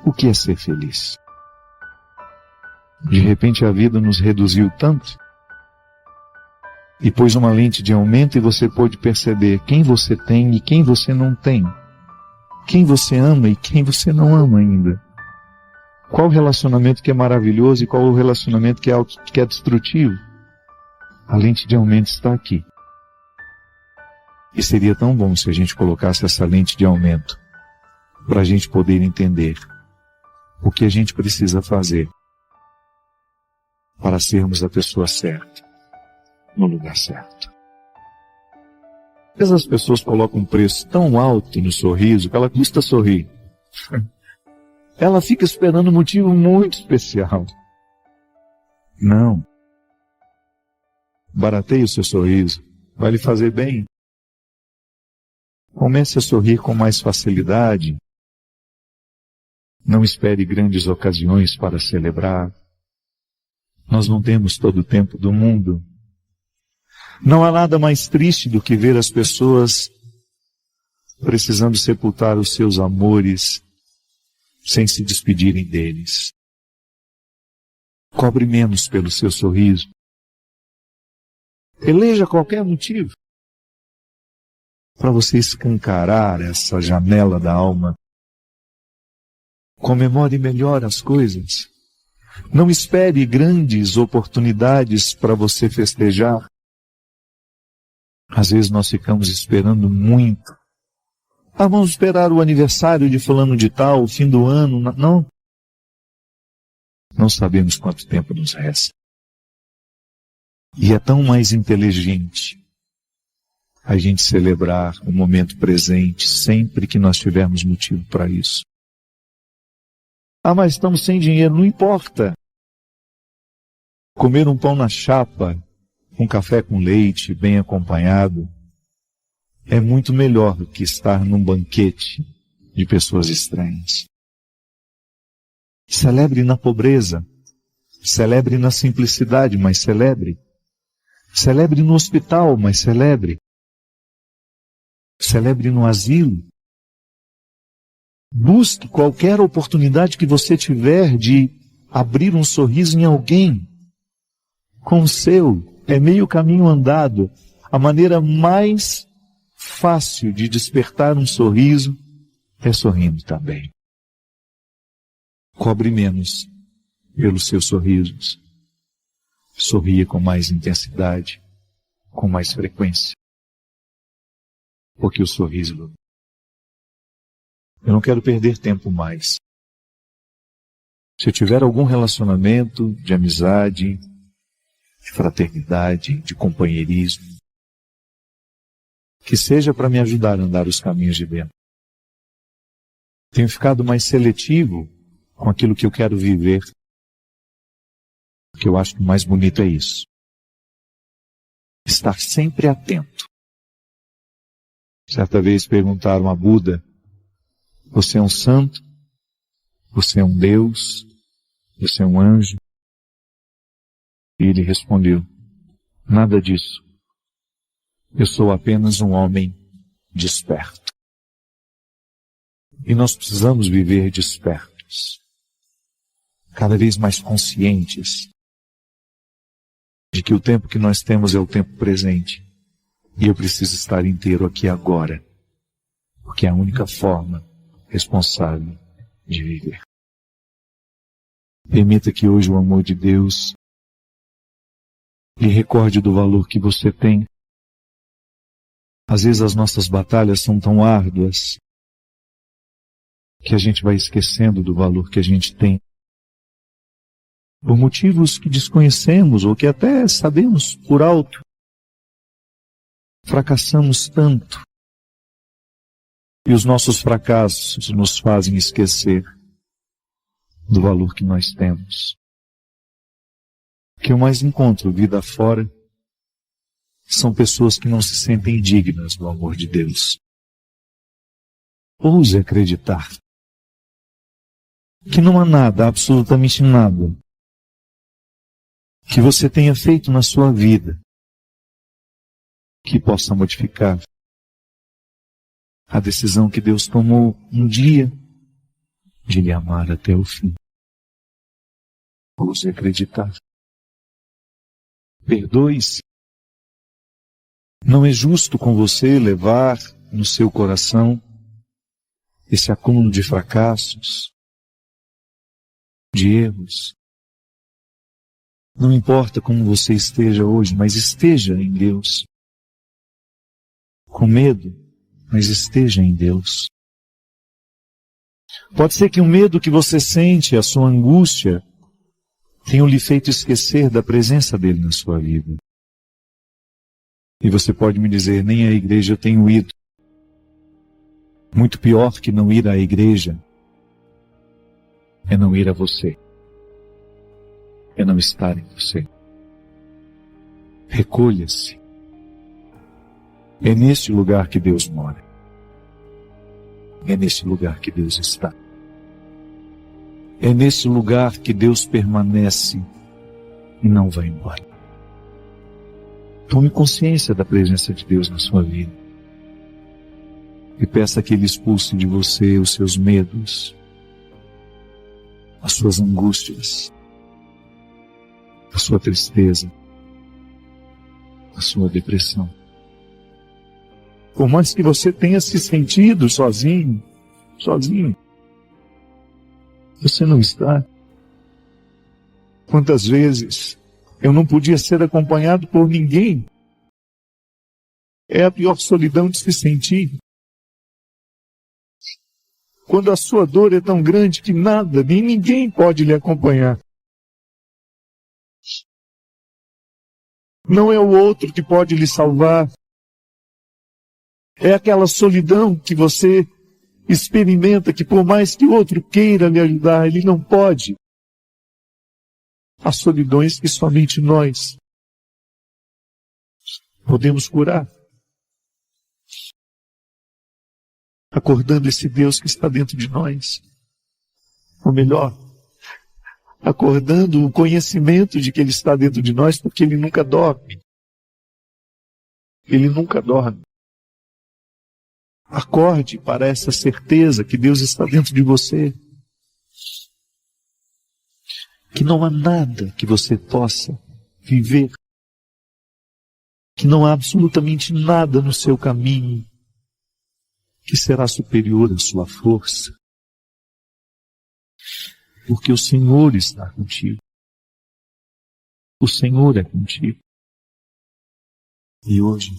O que é ser feliz? De repente a vida nos reduziu tanto e pôs uma lente de aumento e você pôde perceber quem você tem e quem você não tem. Quem você ama e quem você não ama ainda. Qual o relacionamento que é maravilhoso e qual o relacionamento que é destrutivo. A lente de aumento está aqui. E seria tão bom se a gente colocasse essa lente de aumento para a gente poder entender o que a gente precisa fazer para sermos a pessoa certa, no lugar certo. Às vezes as pessoas colocam um preço tão alto no sorriso que ela custa sorrir. Ela fica esperando um motivo muito especial. Não. Barateie o seu sorriso. Vai lhe fazer bem. Comece a sorrir com mais facilidade. Não espere grandes ocasiões para celebrar. Nós não temos todo o tempo do mundo. Não há nada mais triste do que ver as pessoas precisando sepultar os seus amores sem se despedirem deles. Cobre menos pelo seu sorriso. Eleja qualquer motivo para você escancarar essa janela da alma. Comemore melhor as coisas. Não espere grandes oportunidades para você festejar. Às vezes nós ficamos esperando muito. Vamos esperar o aniversário de fulano de tal, o fim do ano. Não. Não sabemos quanto tempo nos resta. E é tão mais inteligente a gente celebrar o momento presente sempre que nós tivermos motivo para isso. Mas estamos sem dinheiro, não importa. Comer um pão na chapa, um café com leite, bem acompanhado, é muito melhor do que estar num banquete de pessoas estranhas. Celebre na pobreza, celebre na simplicidade, mas celebre. Celebre no hospital, mas celebre. Celebre no asilo. Busque qualquer oportunidade que você tiver de abrir um sorriso em alguém. Com o seu, é meio caminho andado. A maneira mais fácil de despertar um sorriso é sorrindo também. Cobre menos pelos seus sorrisos. Sorria com mais intensidade, com mais frequência. Porque o sorriso... Eu não quero perder tempo mais. Se eu tiver algum relacionamento de amizade, de fraternidade, de companheirismo, que seja para me ajudar a andar os caminhos de dentro. Tenho ficado mais seletivo com aquilo que eu quero viver, porque eu acho que o mais bonito é isso. Estar sempre atento. Certa vez perguntaram a Buda: você é um santo? Você é um Deus? Você é um anjo? E ele respondeu: nada disso. Eu sou apenas um homem desperto. E nós precisamos viver despertos, cada vez mais conscientes de que o tempo que nós temos é o tempo presente. E eu preciso estar inteiro aqui agora, porque é a única forma responsável de viver. Permita que hoje o amor de Deus lhe recorde do valor que você tem. Às vezes as nossas batalhas são tão árduas que a gente vai esquecendo do valor que a gente tem. Por motivos que desconhecemos ou que até sabemos por alto. Fracassamos tanto. E os nossos fracassos nos fazem esquecer do valor que nós temos. O que eu mais encontro vida afora são pessoas que não se sentem dignas do amor de Deus. Ouse acreditar que não há nada, absolutamente nada, que você tenha feito na sua vida que possa modificar a decisão que Deus tomou um dia de lhe amar até o fim. Ouse acreditar. Perdoe-se. Não é justo com você levar no seu coração esse acúmulo de fracassos, de erros. Não importa como você esteja hoje, mas esteja em Deus. Com medo, mas esteja em Deus. Pode ser que o medo que você sente, a sua angústia, tenham lhe feito esquecer da presença dele na sua vida. E você pode me dizer, nem à igreja eu tenho ido. Muito pior que não ir à igreja é não ir a você. É não estar em você. Recolha-se. É neste lugar que Deus mora. É neste lugar que Deus está. É nesse lugar que Deus permanece e não vai embora. Tome consciência da presença de Deus na sua vida. E peça que Ele expulse de você os seus medos, as suas angústias, a sua tristeza, a sua depressão. Por mais que você tenha se sentido sozinho, você não está. Quantas vezes eu não podia ser acompanhado por ninguém? É a pior solidão de se sentir. Quando a sua dor é tão grande que nada, nem ninguém pode lhe acompanhar. Não é o outro que pode lhe salvar. É aquela solidão que você experimenta, que por mais que o outro queira lhe ajudar, ele não pode. Há solidões que somente nós podemos curar. Acordando esse Deus que está dentro de nós. Ou melhor, acordando o conhecimento de que Ele está dentro de nós, porque Ele nunca dorme. Ele nunca dorme. Acorde para essa certeza que Deus está dentro de você. Que não há nada que você possa viver. Que não há absolutamente nada no seu caminho que será superior à sua força. Porque o Senhor está contigo. O Senhor é contigo. E hoje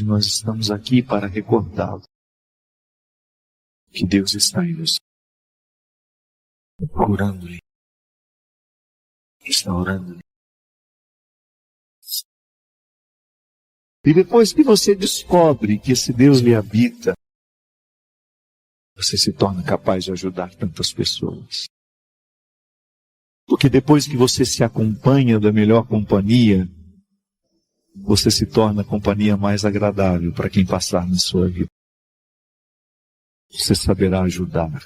nós estamos aqui para recordá-lo. Que Deus está em você. Curando-lhe. Restaurando-lhe. E depois que você descobre que esse Deus lhe habita, você se torna capaz de ajudar tantas pessoas. Porque depois que você se acompanha da melhor companhia, você se torna a companhia mais agradável para quem passar na sua vida. Você saberá ajudar.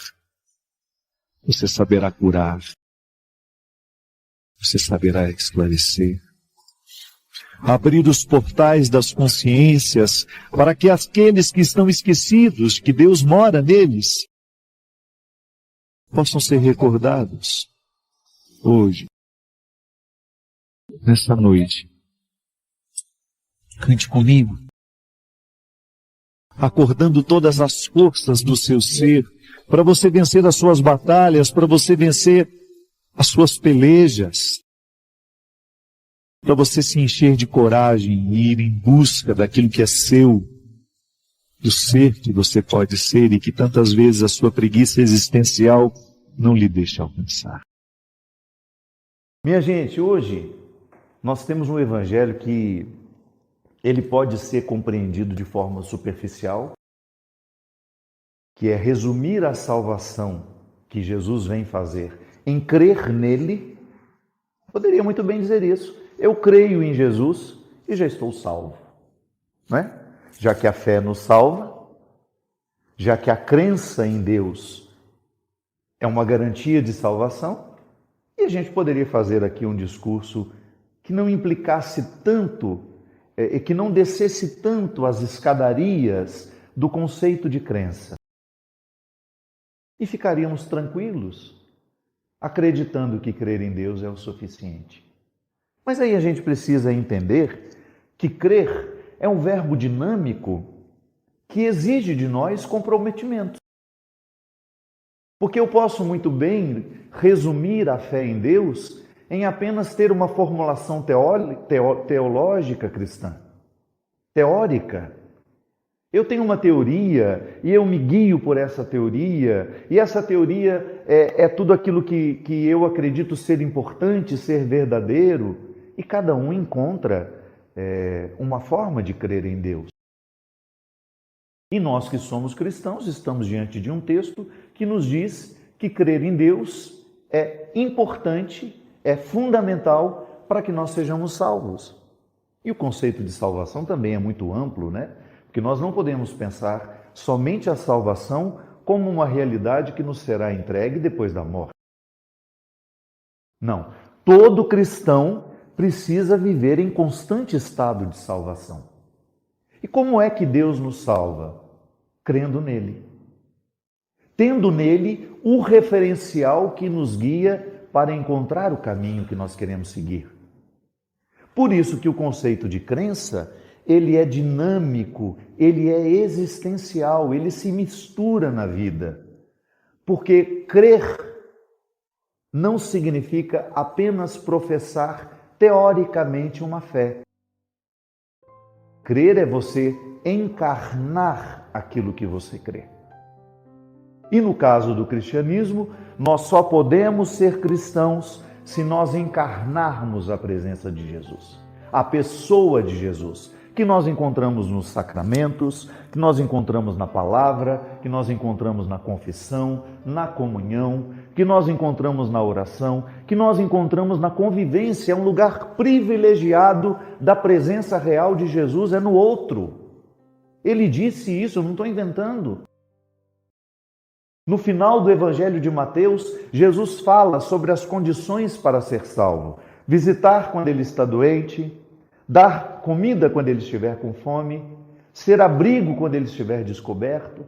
Você saberá curar. Você saberá esclarecer. Abrir os portais das consciências para que aqueles que estão esquecidos, que Deus mora neles, possam ser recordados hoje, nessa noite. Cante comigo, acordando todas as forças do seu ser, para você vencer as suas batalhas, para você vencer as suas pelejas, para você se encher de coragem e ir em busca daquilo que é seu, do ser que você pode ser e que tantas vezes a sua preguiça existencial não lhe deixa alcançar. Minha gente, hoje nós temos um evangelho que ele pode ser compreendido de forma superficial, que é resumir a salvação que Jesus vem fazer em crer nele. Poderia muito bem dizer isso. Eu creio em Jesus e já estou salvo, não é? Já que a fé nos salva, já que a crença em Deus é uma garantia de salvação, e a gente poderia fazer aqui um discurso que não implicasse tanto, que não descesse tanto as escadarias do conceito de crença. e ficaríamos tranquilos, acreditando que crer em Deus é o suficiente. Mas aí a gente precisa entender que crer é um verbo dinâmico que exige de nós comprometimento. Porque eu posso muito bem resumir a fé em Deus em apenas ter uma formulação teológica cristã, teórica. Eu tenho uma teoria e eu me guio por essa teoria, e essa teoria é tudo aquilo que eu acredito ser importante, ser verdadeiro, e cada um encontra uma forma de crer em Deus. E nós que somos cristãos estamos diante de um texto que nos diz que crer em Deus é importante, é fundamental para que nós sejamos salvos. E o conceito de salvação também é muito amplo, né? Porque nós não podemos pensar somente a salvação como uma realidade que nos será entregue depois da morte. Não. Todo cristão precisa viver em constante estado de salvação. E como é que Deus nos salva? Crendo nele. Tendo nele o referencial que nos guia para encontrar o caminho que nós queremos seguir. Por isso que o conceito de crença, ele é dinâmico, ele é existencial, ele se mistura na vida. Porque crer não significa apenas professar teoricamente uma fé. Crer é você encarnar aquilo que você crê. E no caso do cristianismo, nós só podemos ser cristãos se nós encarnarmos a presença de Jesus, a pessoa de Jesus, que nós encontramos nos sacramentos, que nós encontramos na palavra, que nós encontramos na confissão, na comunhão, que nós encontramos na oração, que nós encontramos na convivência. É um lugar privilegiado da presença real de Jesus, é no outro. Ele disse isso, eu não estou inventando. No final do Evangelho de Mateus, Jesus fala sobre as condições para ser salvo. Visitar quando ele está doente, dar comida quando ele estiver com fome, ser abrigo quando ele estiver descoberto.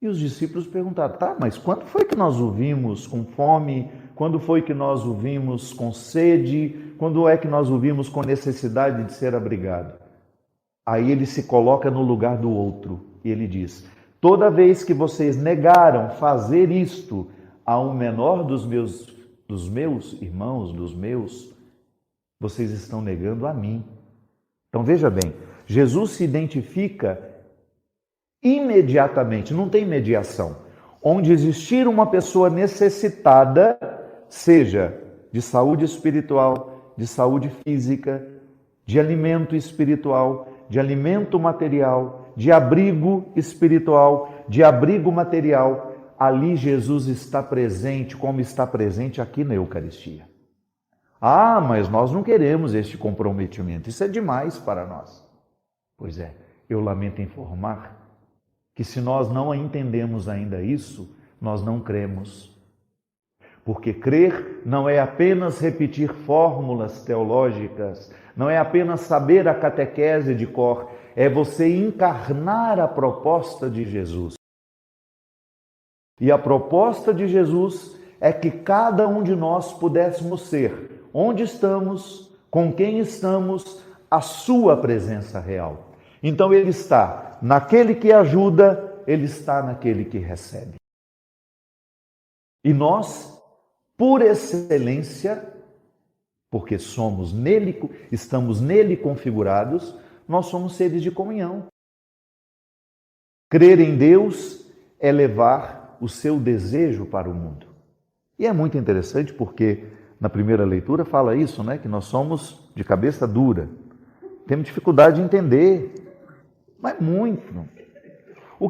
E os discípulos perguntaram, mas quando foi que nós o vimos com fome? Quando foi que nós o vimos com sede? Quando é que nós o vimos com necessidade de ser abrigado? Aí ele se coloca no lugar do outro e ele diz, toda vez que vocês negaram fazer isto a um menor dos meus irmãos, vocês estão negando a mim. Então veja bem, Jesus se identifica imediatamente, não tem mediação. Onde existir uma pessoa necessitada, seja de saúde espiritual, de saúde física, de alimento espiritual, de alimento material, de abrigo espiritual, de abrigo material, ali Jesus está presente, como está presente aqui na Eucaristia. Mas nós não queremos este comprometimento, isso é demais para nós. Pois é, eu lamento informar que se nós não entendemos ainda isso, nós não cremos. Porque crer não é apenas repetir fórmulas teológicas, não é apenas saber a catequese de cor, é você encarnar a proposta de Jesus. E a proposta de Jesus é que cada um de nós pudéssemos ser, onde estamos, com quem estamos, a sua presença real. Então ele está naquele que ajuda, ele está naquele que recebe. E nós, por excelência, porque somos nele, estamos nele configurados, nós somos seres de comunhão. Crer em Deus é levar o seu desejo para o mundo. E é muito interessante porque na primeira leitura fala isso, né? Que nós somos de cabeça dura. Temos dificuldade de entender, mas muito.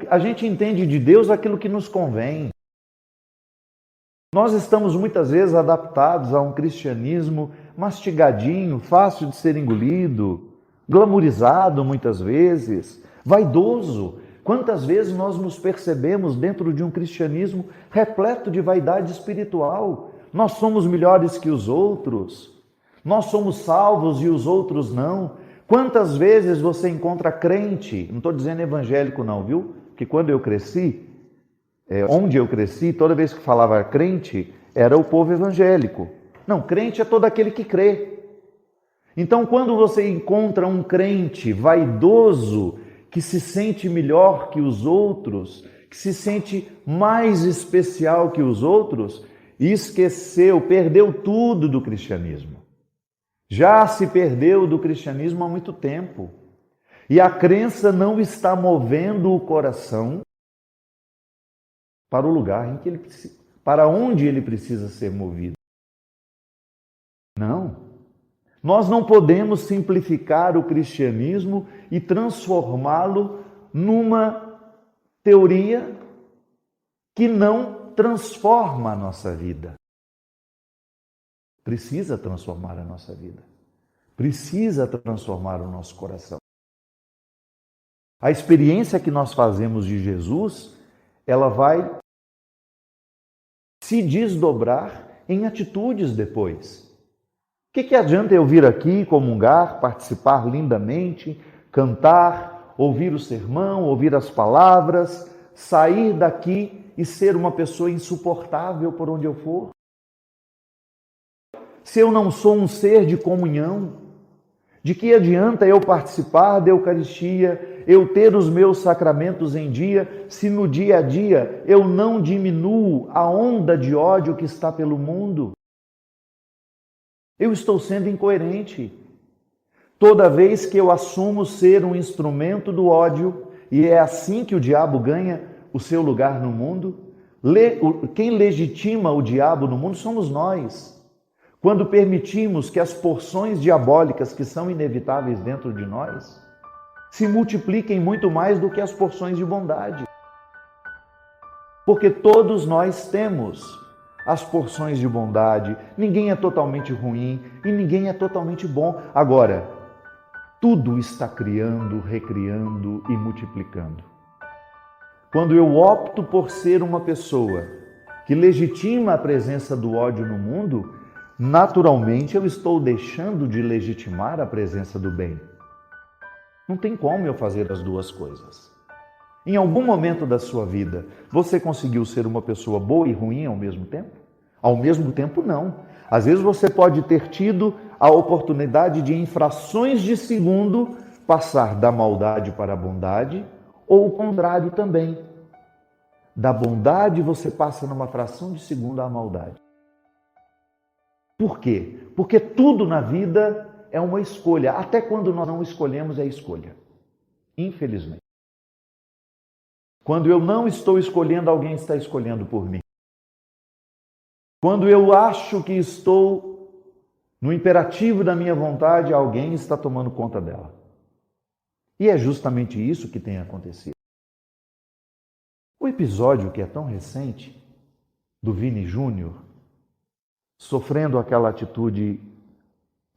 A gente entende de Deus aquilo que nos convém. Nós estamos muitas vezes adaptados a um cristianismo mastigadinho, fácil de ser engolido, glamourizado muitas vezes, vaidoso. Quantas vezes nós nos percebemos dentro de um cristianismo repleto de vaidade espiritual? Nós somos melhores que os outros, nós somos salvos e os outros não. Quantas vezes você encontra crente, não estou dizendo evangélico não, viu? Que quando eu cresci, Onde eu cresci, toda vez que falava crente, era o povo evangélico. Não, crente é todo aquele que crê. Então, quando você encontra um crente vaidoso, que se sente melhor que os outros, que se sente mais especial que os outros, esqueceu, perdeu tudo do cristianismo. Já se perdeu do cristianismo há muito tempo. E a crença não está movendo o coração para o lugar em que ele precisa, para onde ele precisa ser movido. Não. Nós não podemos simplificar o cristianismo e transformá-lo numa teoria que não transforma a nossa vida. Precisa transformar a nossa vida. Precisa transformar o nosso coração. A experiência que nós fazemos de Jesus, ela vai se desdobrar em atitudes depois. O que adianta eu vir aqui, comungar, participar lindamente, cantar, ouvir o sermão, ouvir as palavras, sair daqui e ser uma pessoa insuportável por onde eu for? Se eu não sou um ser de comunhão, de que adianta eu participar da Eucaristia, eu ter os meus sacramentos em dia, se no dia a dia eu não diminuo a onda de ódio que está pelo mundo? Eu estou sendo incoerente. Toda vez que eu assumo ser um instrumento do ódio, e é assim que o diabo ganha o seu lugar no mundo, quem legitima o diabo no mundo somos nós. Quando permitimos que as porções diabólicas que são inevitáveis dentro de nós se multipliquem muito mais do que as porções de bondade. Porque todos nós temos as porções de bondade. Ninguém é totalmente ruim e ninguém é totalmente bom. Agora, tudo está criando, recriando e multiplicando. Quando eu opto por ser uma pessoa que legitima a presença do ódio no mundo, naturalmente eu estou deixando de legitimar a presença do bem. Não tem como eu fazer as duas coisas. Em algum momento da sua vida, você conseguiu ser uma pessoa boa e ruim ao mesmo tempo? Ao mesmo tempo, não. Às vezes você pode ter tido a oportunidade de, em frações de segundo, passar da maldade para a bondade, ou o contrário também. Da bondade você passa numa fração de segundo à maldade. Por quê? Porque tudo na vida é uma escolha. Até quando nós não escolhemos, é escolha. Infelizmente. Quando eu não estou escolhendo, alguém está escolhendo por mim. Quando eu acho que estou no imperativo da minha vontade, alguém está tomando conta dela. E é justamente isso que tem acontecido. O episódio que é tão recente, do Vini Júnior, sofrendo aquela atitude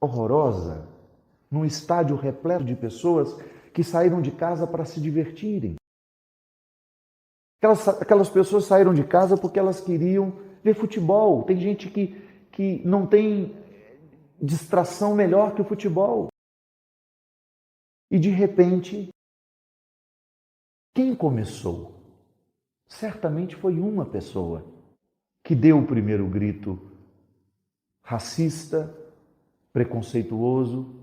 horrorosa, num estádio repleto de pessoas que saíram de casa para se divertirem. Aquelas pessoas saíram de casa porque elas queriam ver futebol. Tem gente que não tem distração melhor que o futebol. E de repente, quem começou? Certamente foi uma pessoa que deu o primeiro grito racista, preconceituoso,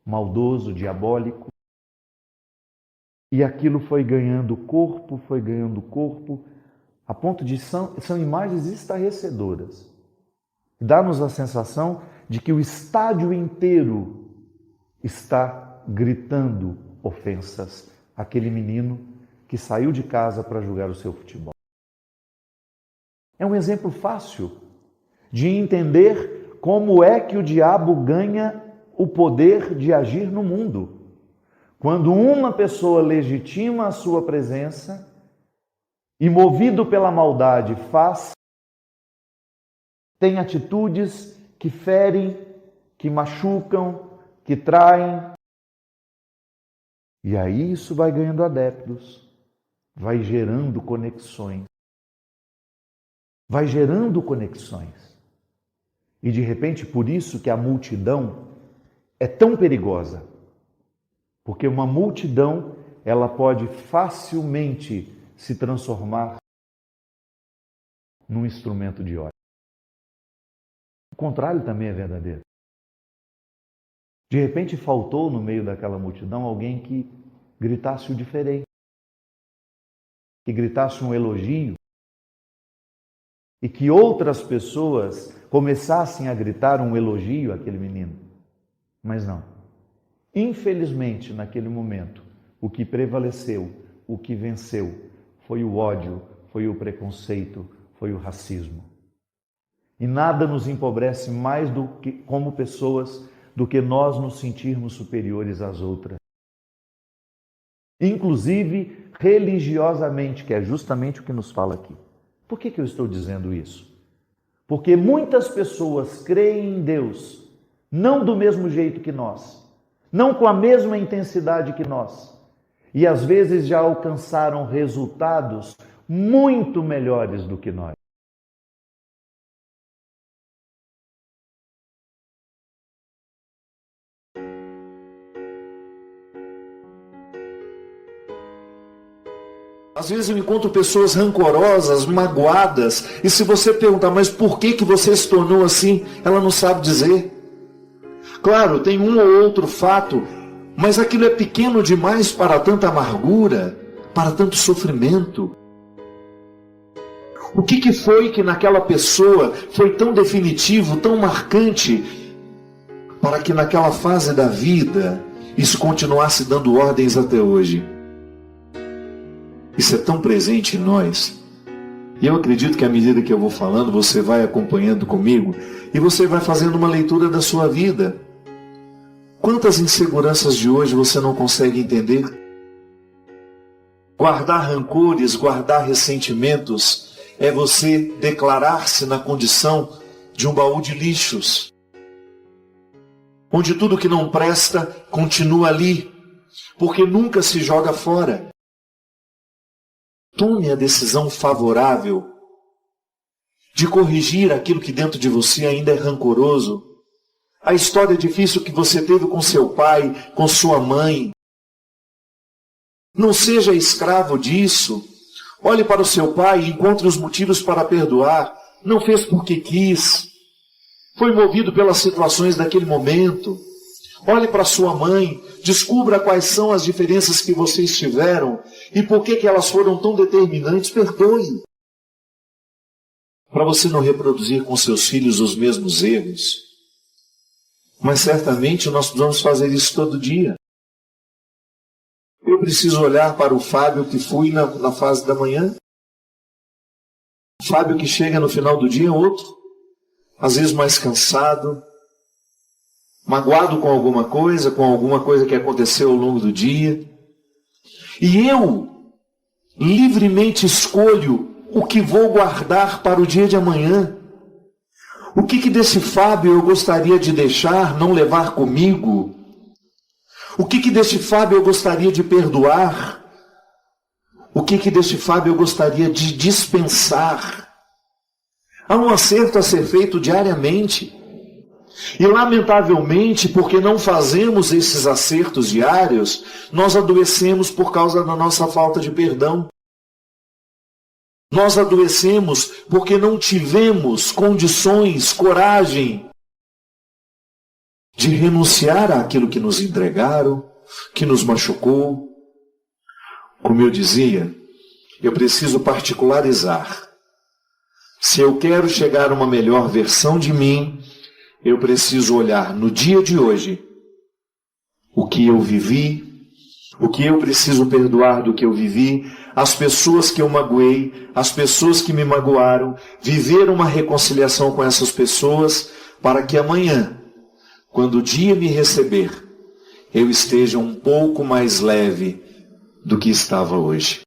maldoso, diabólico. E aquilo foi ganhando corpo, a ponto de são imagens estarrecedoras. Dá-nos a sensação de que o estádio inteiro está gritando ofensas àquele menino que saiu de casa para jogar o seu futebol. É um exemplo fácil de entender como é que o diabo ganha o poder de agir no mundo. Quando uma pessoa legitima a sua presença e, movido pela maldade, tem atitudes que ferem, que machucam, que traem. E aí isso vai ganhando adeptos, vai gerando conexões. E de repente, por isso que a multidão é tão perigosa. Porque uma multidão, ela pode facilmente se transformar num instrumento de ódio. O contrário também é verdadeiro. De repente faltou no meio daquela multidão alguém que gritasse o diferente, que gritasse um elogio, e que outras pessoas começassem a gritar um elogio àquele menino. Mas não. Infelizmente, naquele momento, o que prevaleceu, o que venceu, foi o ódio, foi o preconceito, foi o racismo. E nada nos empobrece mais do que, como pessoas, do que nós nos sentirmos superiores às outras. Inclusive religiosamente, que é justamente o que nos fala aqui. Por que eu estou dizendo isso? Porque muitas pessoas creem em Deus, não do mesmo jeito que nós, não com a mesma intensidade que nós, e às vezes já alcançaram resultados muito melhores do que nós. Às vezes eu encontro pessoas rancorosas, magoadas, e se você perguntar, mas por que você se tornou assim? Ela não sabe dizer. Claro, tem um ou outro fato, mas aquilo é pequeno demais para tanta amargura, para tanto sofrimento. O que foi que naquela pessoa foi tão definitivo, tão marcante, para que naquela fase da vida isso continuasse dando ordens até hoje? Isso é tão presente em nós. E eu acredito que à medida que eu vou falando, você vai acompanhando comigo e você vai fazendo uma leitura da sua vida. Quantas inseguranças de hoje você não consegue entender? Guardar rancores, guardar ressentimentos, é você declarar-se na condição de um baú de lixos, onde tudo que não presta continua ali, porque nunca se joga fora. Tome a decisão favorável de corrigir aquilo que dentro de você ainda é rancoroso. A história difícil que você teve com seu pai, com sua mãe. Não seja escravo disso. Olhe para o seu pai e encontre os motivos para perdoar. Não fez porque quis. Foi movido pelas situações daquele momento. Olhe para sua mãe, descubra quais são as diferenças que vocês tiveram e por que elas foram tão determinantes. Perdoe. Para você não reproduzir com seus filhos os mesmos erros. Mas certamente nós precisamos fazer isso todo dia. Eu preciso olhar para o Fábio que fui na fase da manhã. O Fábio que chega no final do dia é outro. Às vezes mais cansado, magoado com alguma coisa que aconteceu ao longo do dia. E eu livremente escolho o que vou guardar para o dia de amanhã. O que desse Fábio eu gostaria de deixar, não levar comigo? O que desse Fábio eu gostaria de perdoar? O que desse Fábio eu gostaria de dispensar? Há um acerto a ser feito diariamente. E lamentavelmente, porque não fazemos esses acertos diários, nós adoecemos por causa da nossa falta de perdão. Nós adoecemos porque não tivemos condições, coragem de renunciar àquilo que nos entregaram, que nos machucou. Como eu dizia, eu preciso particularizar. Se eu quero chegar a uma melhor versão de mim, eu preciso olhar no dia de hoje o que eu vivi, o que eu preciso perdoar do que eu vivi, as pessoas que eu magoei, as pessoas que me magoaram, viver uma reconciliação com essas pessoas, para que amanhã, quando o dia me receber, eu esteja um pouco mais leve do que estava hoje.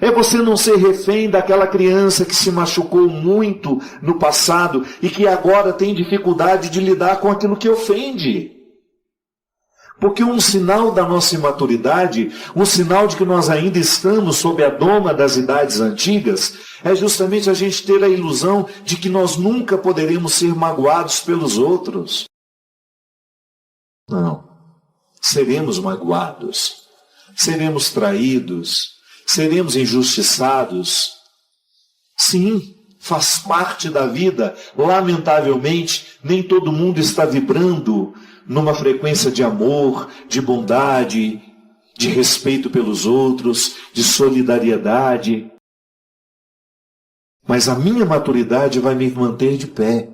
É você não ser refém daquela criança que se machucou muito no passado e que agora tem dificuldade de lidar com aquilo que ofende. Porque um sinal da nossa imaturidade, um sinal de que nós ainda estamos sob a doma das idades antigas, é justamente a gente ter a ilusão de que nós nunca poderemos ser magoados pelos outros. Não. Seremos magoados, seremos traídos, seremos injustiçados, Sim, faz parte da vida. Lamentavelmente, nem todo mundo está vibrando numa frequência de amor, de bondade, de respeito pelos outros, de solidariedade. Mas a minha maturidade vai me manter de pé.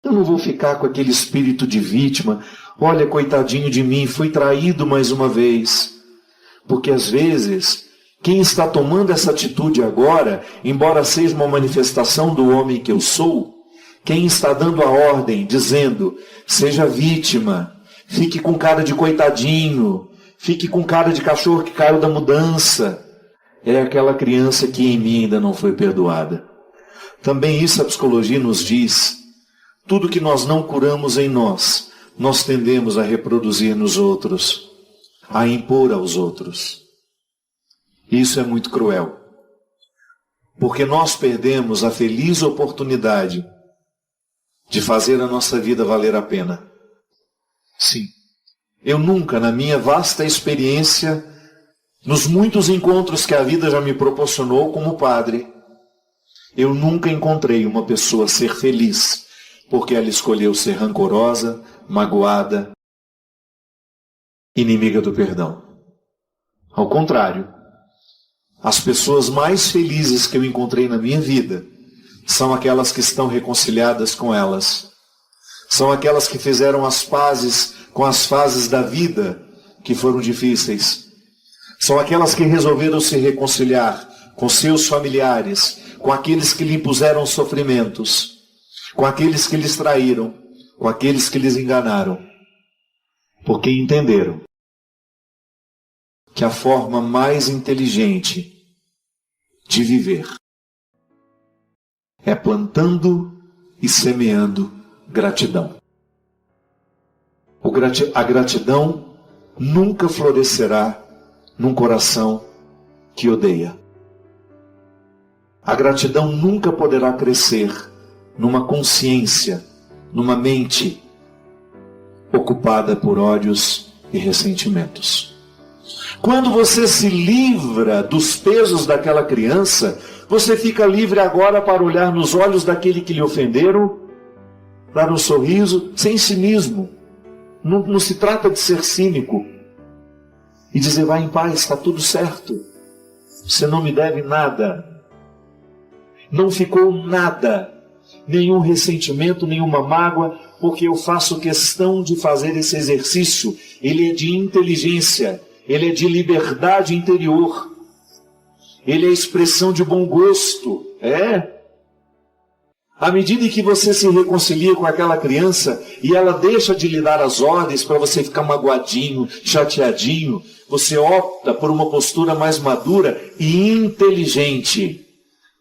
Eu não vou ficar com aquele espírito de vítima. Olha, coitadinho de mim, fui traído mais uma vez. Porque às vezes, quem está tomando essa atitude agora, embora seja uma manifestação do homem que eu sou, quem está dando a ordem, dizendo, seja vítima, fique com cara de coitadinho, fique com cara de cachorro que caiu da mudança, é aquela criança que em mim ainda não foi perdoada. Também isso a psicologia nos diz. Tudo que nós não curamos em nós, nós tendemos a reproduzir nos outros, a impor aos outros. Isso é muito cruel, porque nós perdemos a feliz oportunidade de fazer a nossa vida valer a pena. Sim, eu nunca, na minha vasta experiência, nos muitos encontros que a vida já me proporcionou como padre, eu nunca encontrei uma pessoa ser feliz, porque ela escolheu ser rancorosa, magoada, inimiga do perdão. Ao contrário, as pessoas mais felizes que eu encontrei na minha vida são aquelas que estão reconciliadas com elas. São aquelas que fizeram as pazes com as fases da vida que foram difíceis. São aquelas que resolveram se reconciliar com seus familiares, com aqueles que lhe impuseram sofrimentos, com aqueles que lhes traíram, com aqueles que lhes enganaram, porque entenderam que a forma mais inteligente de viver é plantando e semeando gratidão. A gratidão nunca florescerá num coração que odeia. A gratidão nunca poderá crescer numa consciência, numa mente ocupada por ódios e ressentimentos. Quando você se livra dos pesos daquela criança, você fica livre agora para olhar nos olhos daquele que lhe ofenderam, dar um sorriso, sem cinismo. Não se trata de ser cínico. E dizer, vai em paz, está tudo certo. Você não me deve nada. Não ficou nada. Nenhum ressentimento, nenhuma mágoa, porque eu faço questão de fazer esse exercício. Ele é de inteligência, ele é de liberdade interior, ele é expressão de bom gosto. À medida em que você se reconcilia com aquela criança e ela deixa de lhe dar as ordens para você ficar magoadinho, chateadinho, você opta por uma postura mais madura e inteligente.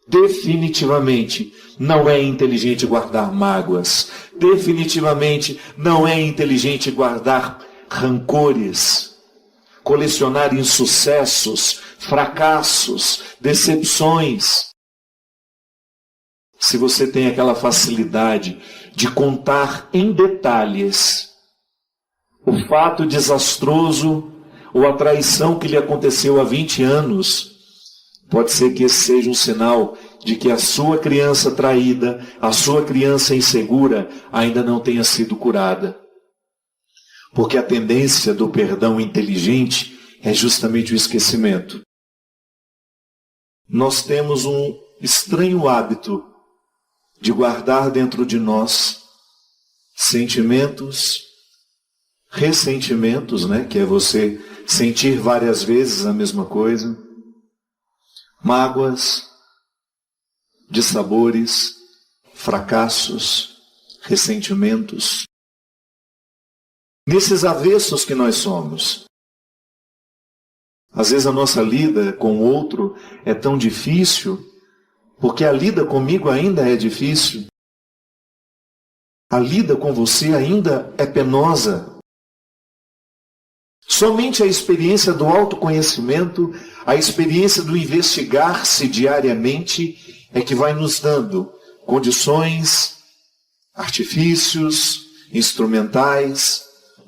Definitivamente não é inteligente guardar mágoas. Definitivamente não é inteligente guardar rancores, colecionar insucessos, fracassos, decepções. Se você tem aquela facilidade de contar em detalhes o fato desastroso ou a traição que lhe aconteceu há 20 anos, pode ser que esse seja um sinal de que a sua criança traída, a sua criança insegura, ainda não tenha sido curada. Porque a tendência do perdão inteligente é justamente o esquecimento. Nós temos um estranho hábito de guardar dentro de nós sentimentos, ressentimentos, que é você sentir várias vezes a mesma coisa, mágoas, dissabores, fracassos, ressentimentos. Nesses avessos que nós somos. Às vezes a nossa lida com o outro é tão difícil, porque a lida comigo ainda é difícil. A lida com você ainda é penosa. Somente a experiência do autoconhecimento, a experiência do investigar-se diariamente é que vai nos dando condições, artifícios, instrumentais,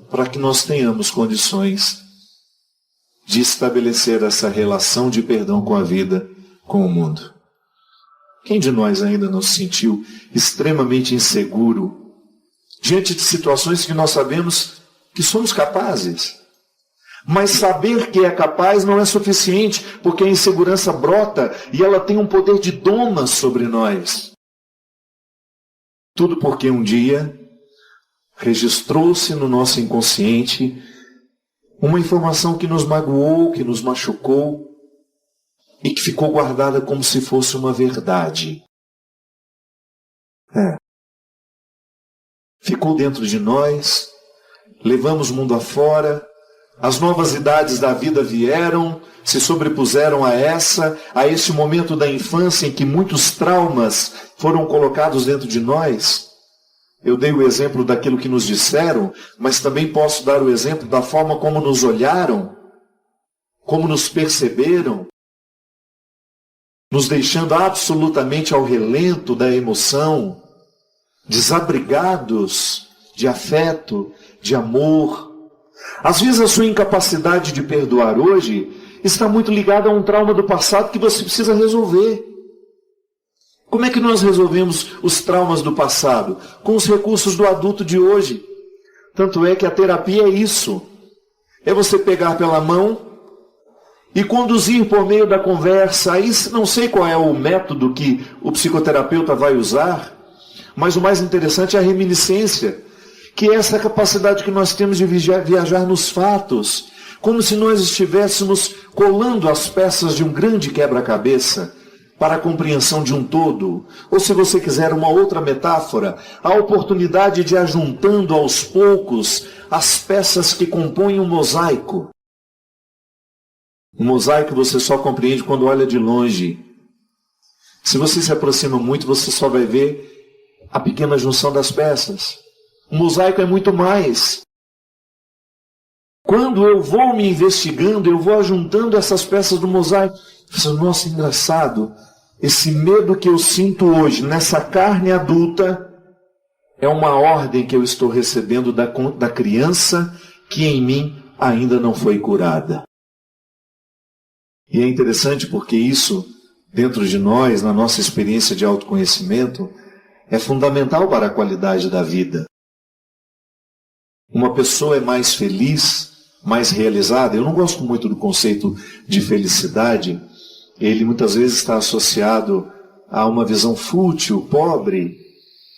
para que nós tenhamos condições de estabelecer essa relação de perdão com a vida, com o mundo. Quem de nós ainda não se sentiu extremamente inseguro diante de situações que nós sabemos que somos capazes? Mas saber que é capaz não é suficiente, porque a insegurança brota e ela tem um poder de doma sobre nós. Tudo porque um dia registrou-se no nosso inconsciente uma informação que nos magoou, que nos machucou e que ficou guardada como se fosse uma verdade. Ficou dentro de nós, levamos o mundo afora, as novas idades da vida vieram, se sobrepuseram a esse momento da infância em que muitos traumas foram colocados dentro de nós. Eu dei o exemplo daquilo que nos disseram, mas também posso dar o exemplo da forma como nos olharam, como nos perceberam, nos deixando absolutamente ao relento da emoção, desabrigados de afeto, de amor. Às vezes a sua incapacidade de perdoar hoje está muito ligada a um trauma do passado que você precisa resolver. Como é que nós resolvemos os traumas do passado? Com os recursos do adulto de hoje. Tanto é que a terapia é isso. É você pegar pela mão e conduzir por meio da conversa. Aí não sei qual é o método que o psicoterapeuta vai usar, mas o mais interessante é a reminiscência, que é essa capacidade que nós temos de viajar nos fatos, como se nós estivéssemos colando as peças de um grande quebra-cabeça para a compreensão de um todo. Ou, se você quiser uma outra metáfora, a oportunidade de ir ajuntando aos poucos as peças que compõem um mosaico. Um mosaico você só compreende quando olha de longe. Se você se aproxima muito, você só vai ver a pequena junção das peças. O mosaico é muito mais. Quando eu vou me investigando, eu vou ajuntando essas peças do mosaico. Nossa, engraçado. Esse medo que eu sinto hoje, nessa carne adulta, é uma ordem que eu estou recebendo da criança que em mim ainda não foi curada. E é interessante porque isso, dentro de nós, na nossa experiência de autoconhecimento, é fundamental para a qualidade da vida. Uma pessoa é mais feliz, mais realizada. Eu não gosto muito do conceito de felicidade. Ele muitas vezes está associado a uma visão fútil, pobre.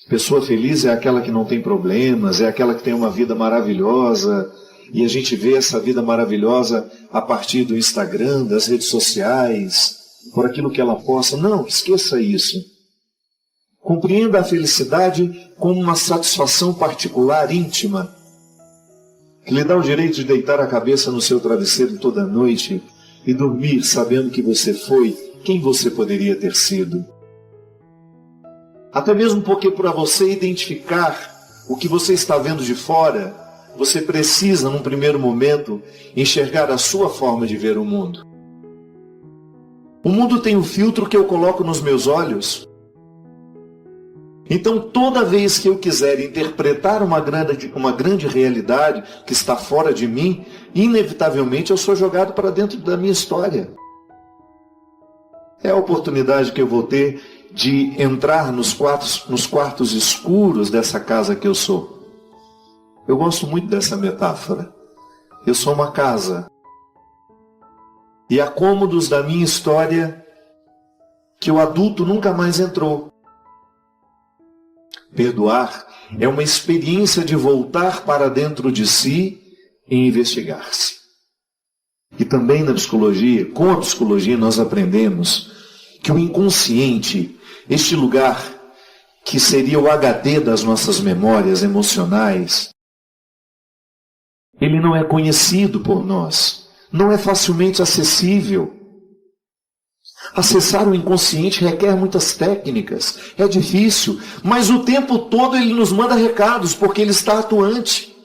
Pessoa feliz é aquela que não tem problemas, é aquela que tem uma vida maravilhosa. E a gente vê essa vida maravilhosa a partir do Instagram, das redes sociais, por aquilo que ela posta. Não, esqueça isso. Compreenda a felicidade como uma satisfação particular, íntima, que lhe dá o direito de deitar a cabeça no seu travesseiro toda noite e dormir sabendo que você foi quem você poderia ter sido. Até mesmo porque para você identificar o que você está vendo de fora, você precisa, num primeiro momento, enxergar a sua forma de ver o mundo. O mundo tem um filtro que eu coloco nos meus olhos. Então, toda vez que eu quiser interpretar uma grande realidade que está fora de mim, inevitavelmente eu sou jogado para dentro da minha história. É a oportunidade que eu vou ter de entrar nos quartos escuros dessa casa que eu sou. Eu gosto muito dessa metáfora. Eu sou uma casa. E há cômodos da minha história que o adulto nunca mais entrou. Perdoar é uma experiência de voltar para dentro de si e investigar-se. E também na psicologia, com a psicologia nós aprendemos que o inconsciente, este lugar que seria o HD das nossas memórias emocionais, ele não é conhecido por nós, não é facilmente acessível. Acessar o inconsciente requer muitas técnicas, é difícil, mas o tempo todo ele nos manda recados, porque ele está atuante.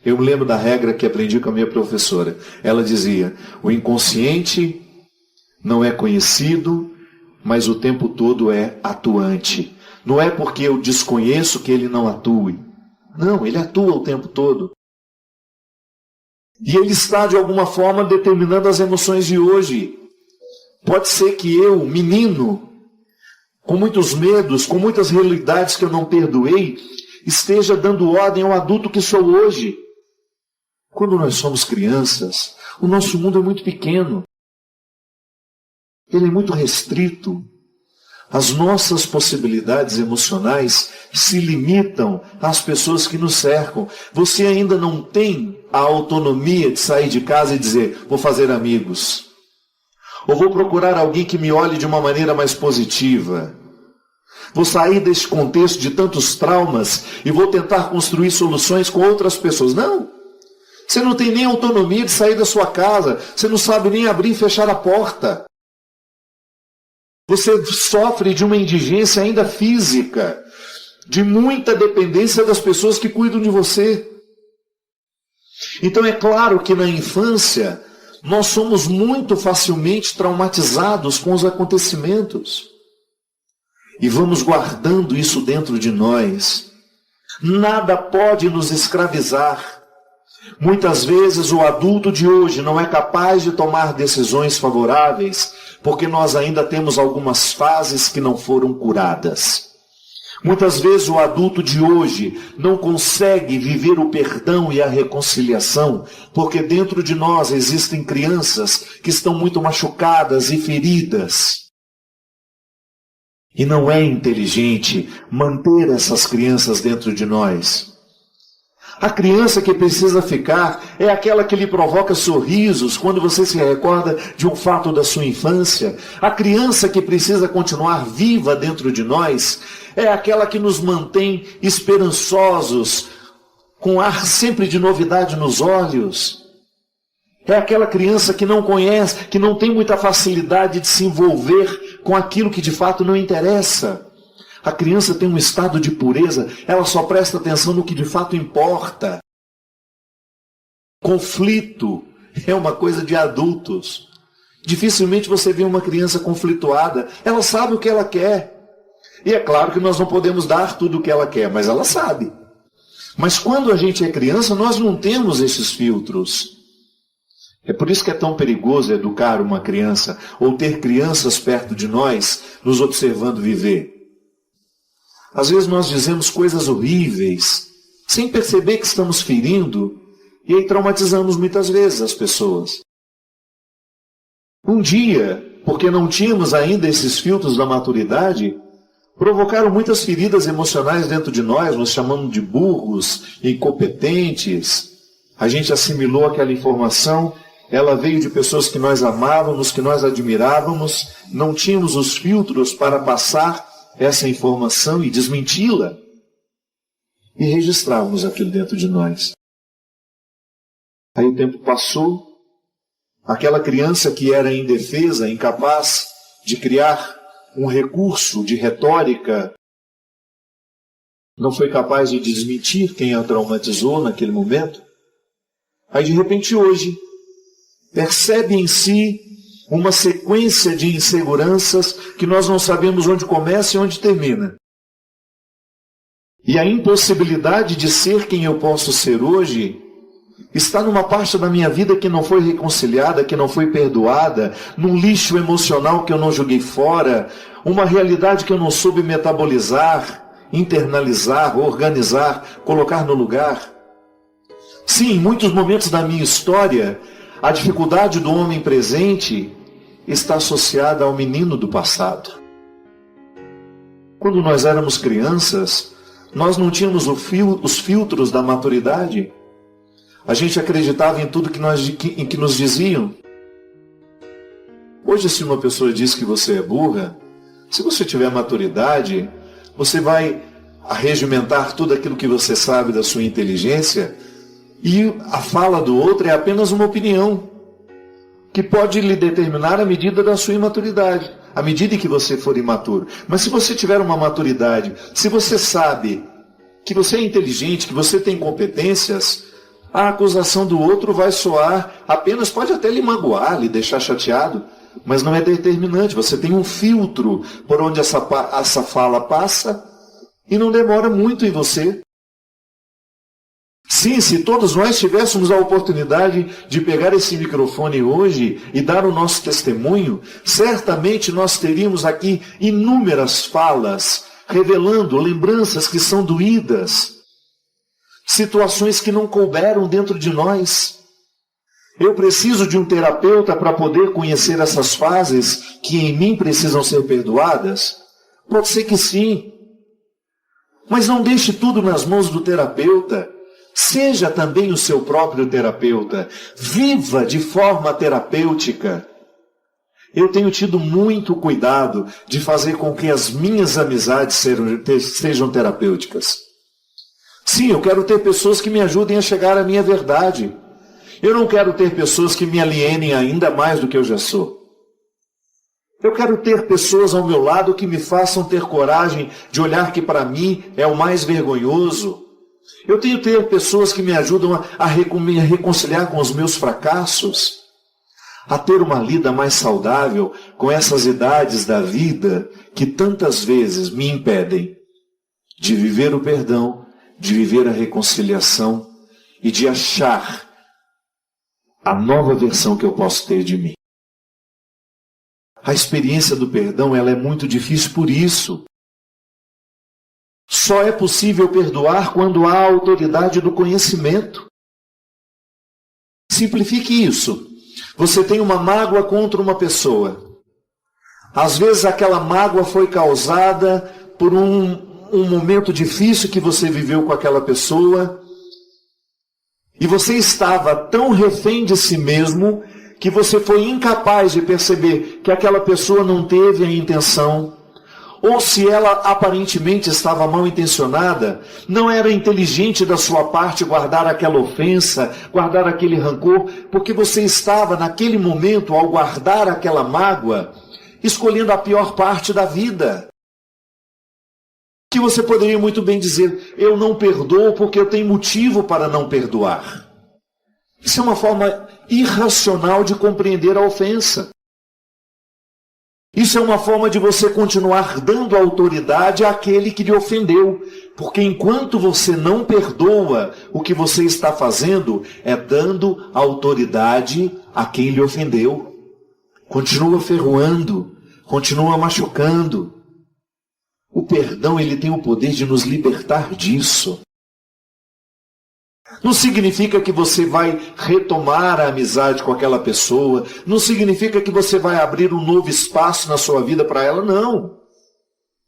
Eu me lembro da regra que aprendi com a minha professora. Ela dizia, o inconsciente não é conhecido, mas o tempo todo é atuante. Não é porque eu desconheço que ele não atue. Não, ele atua o tempo todo. E ele está, de alguma forma, determinando as emoções de hoje. Pode ser que eu, menino, com muitos medos, com muitas realidades que eu não perdoei, esteja dando ordem ao adulto que sou hoje. Quando nós somos crianças, o nosso mundo é muito pequeno. Ele é muito restrito. As nossas possibilidades emocionais se limitam às pessoas que nos cercam. Você ainda não tem a autonomia de sair de casa e dizer, vou fazer amigos. Ou vou procurar alguém que me olhe de uma maneira mais positiva. Vou sair desse contexto de tantos traumas e vou tentar construir soluções com outras pessoas. Não. Você não tem nem autonomia de sair da sua casa. Você não sabe nem abrir e fechar a porta. Você sofre de uma indigência ainda física, de muita dependência das pessoas que cuidam de você. Então é claro que na infância nós somos muito facilmente traumatizados com os acontecimentos. E vamos guardando isso dentro de nós. Nada pode nos escravizar. Muitas vezes o adulto de hoje não é capaz de tomar decisões favoráveis porque nós ainda temos algumas fases que não foram curadas. Muitas vezes o adulto de hoje não consegue viver o perdão e a reconciliação porque dentro de nós existem crianças que estão muito machucadas e feridas. E não é inteligente manter essas crianças dentro de nós. A criança que precisa ficar é aquela que lhe provoca sorrisos quando você se recorda de um fato da sua infância. A criança que precisa continuar viva dentro de nós é aquela que nos mantém esperançosos, com ar sempre de novidade nos olhos. É aquela criança que não conhece, que não tem muita facilidade de se envolver com aquilo que de fato não interessa. A criança tem um estado de pureza, ela só presta atenção no que de fato importa. Conflito é uma coisa de adultos. Dificilmente você vê uma criança conflituada, ela sabe o que ela quer. E é claro que nós não podemos dar tudo o que ela quer, mas ela sabe. Mas quando a gente é criança, nós não temos esses filtros. É por isso que é tão perigoso educar uma criança, ou ter crianças perto de nós, nos observando viver. Às vezes nós dizemos coisas horríveis, sem perceber que estamos ferindo, e aí traumatizamos muitas vezes as pessoas. Um dia, porque não tínhamos ainda esses filtros da maturidade, provocaram muitas feridas emocionais dentro de nós, nos chamando de burros, incompetentes. A gente assimilou aquela informação, ela veio de pessoas que nós amávamos, que nós admirávamos, não tínhamos os filtros para passar essa informação e desmenti-la. E registrávamos aquilo dentro de nós. Aí o tempo passou, aquela criança que era indefesa, incapaz de criar um recurso de retórica, não foi capaz de desmentir quem a traumatizou naquele momento. Aí de repente hoje, percebe em si uma sequência de inseguranças que nós não sabemos onde começa e onde termina. E a impossibilidade de ser quem eu posso ser hoje está numa parte da minha vida que não foi reconciliada, que não foi perdoada, num lixo emocional que eu não joguei fora, uma realidade que eu não soube metabolizar, internalizar, organizar, colocar no lugar. Sim, em muitos momentos da minha história, a dificuldade do homem presente está associada ao menino do passado. Quando nós éramos crianças, nós não tínhamos os filtros da maturidade. A gente acreditava em tudo em que nos diziam. Hoje, se uma pessoa diz que você é burra, se você tiver maturidade, você vai arregimentar tudo aquilo que você sabe da sua inteligência, e a fala do outro é apenas uma opinião que pode lhe determinar a medida da sua imaturidade, à medida em que você for imaturo. Mas se você tiver uma maturidade, se você sabe que você é inteligente, que você tem competências, a acusação do outro vai soar apenas, pode até lhe magoar, lhe deixar chateado, mas não é determinante. Você tem um filtro por onde essa fala passa e não demora muito em você Sim, se todos nós tivéssemos a oportunidade de pegar esse microfone hoje e dar o nosso testemunho, certamente nós teríamos aqui inúmeras falas, revelando lembranças que são doídas, situações que não couberam dentro de nós. Eu preciso de um terapeuta para poder conhecer essas fases que em mim precisam ser perdoadas? Pode ser que sim. Mas não deixe tudo nas mãos do terapeuta. Seja também o seu próprio terapeuta. Viva de forma terapêutica. Eu tenho tido muito cuidado de fazer com que as minhas amizades sejam terapêuticas. Sim, eu quero ter pessoas que me ajudem a chegar à minha verdade. Eu não quero ter pessoas que me alienem ainda mais do que eu já sou. Eu quero ter pessoas ao meu lado que me façam ter coragem de olhar que para mim é o mais vergonhoso. Eu tenho que ter pessoas que me ajudam a me reconciliar com os meus fracassos, a ter uma lida mais saudável com essas idades da vida que tantas vezes me impedem de viver o perdão, de viver a reconciliação e de achar a nova versão que eu posso ter de mim. A experiência do perdão, ela é muito difícil por isso. Só é possível perdoar quando há a autoridade do conhecimento. Simplifique isso. Você tem uma mágoa contra uma pessoa. Às vezes aquela mágoa foi causada por um momento difícil que você viveu com aquela pessoa. E você estava tão refém de si mesmo que você foi incapaz de perceber que aquela pessoa não teve a intenção, ou se ela aparentemente estava mal intencionada, não era inteligente da sua parte guardar aquela ofensa, guardar aquele rancor, porque você estava naquele momento, ao guardar aquela mágoa, escolhendo a pior parte da vida. Que você poderia muito bem dizer, eu não perdoo porque eu tenho motivo para não perdoar. Isso é uma forma irracional de compreender a ofensa. Isso é uma forma de você continuar dando autoridade àquele que lhe ofendeu. Porque enquanto você não perdoa, o que você está fazendo é dando autoridade a quem lhe ofendeu. Continua ferroando, continua machucando. O perdão, ele tem o poder de nos libertar disso. Não significa que você vai retomar a amizade com aquela pessoa. Não significa que você vai abrir um novo espaço na sua vida para ela. Não.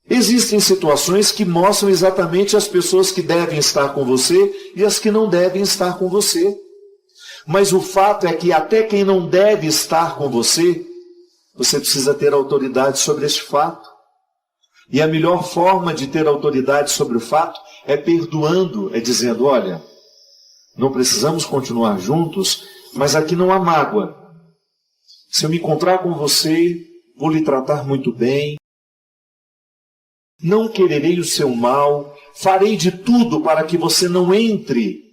Existem situações que mostram exatamente as pessoas que devem estar com você e as que não devem estar com você. Mas o fato é que até quem não deve estar com você, você precisa ter autoridade sobre este fato. E a melhor forma de ter autoridade sobre o fato é perdoando, é dizendo, olha, não precisamos continuar juntos, mas aqui não há mágoa. Se eu me encontrar com você, vou lhe tratar muito bem. Não quererei o seu mal. Farei de tudo para que você não entre